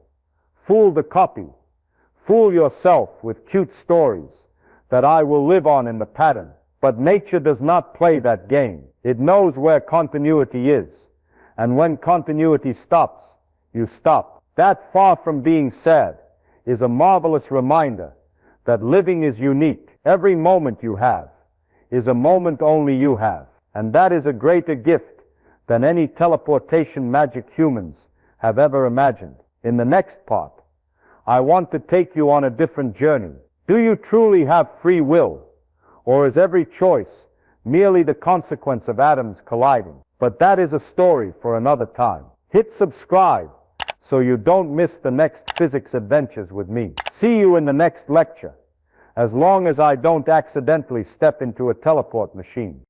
Fool the copy. Fool yourself with cute stories that I will live on in the pattern. But nature does not play that game. It knows where continuity is. And when continuity stops, you stop. That, far from being sad, is a marvelous reminder that living is unique. Every moment you have is a moment only you have. And that is a greater gift than any teleportation magic humans have ever imagined. In the next part, I want to take you on a different journey. Do you truly have free will? Or is every choice merely the consequence of atoms colliding? But that is a story for another time. Hit subscribe so you don't miss the next physics adventures with me. See you in the next lecture, as long as I don't accidentally step into a teleport machine.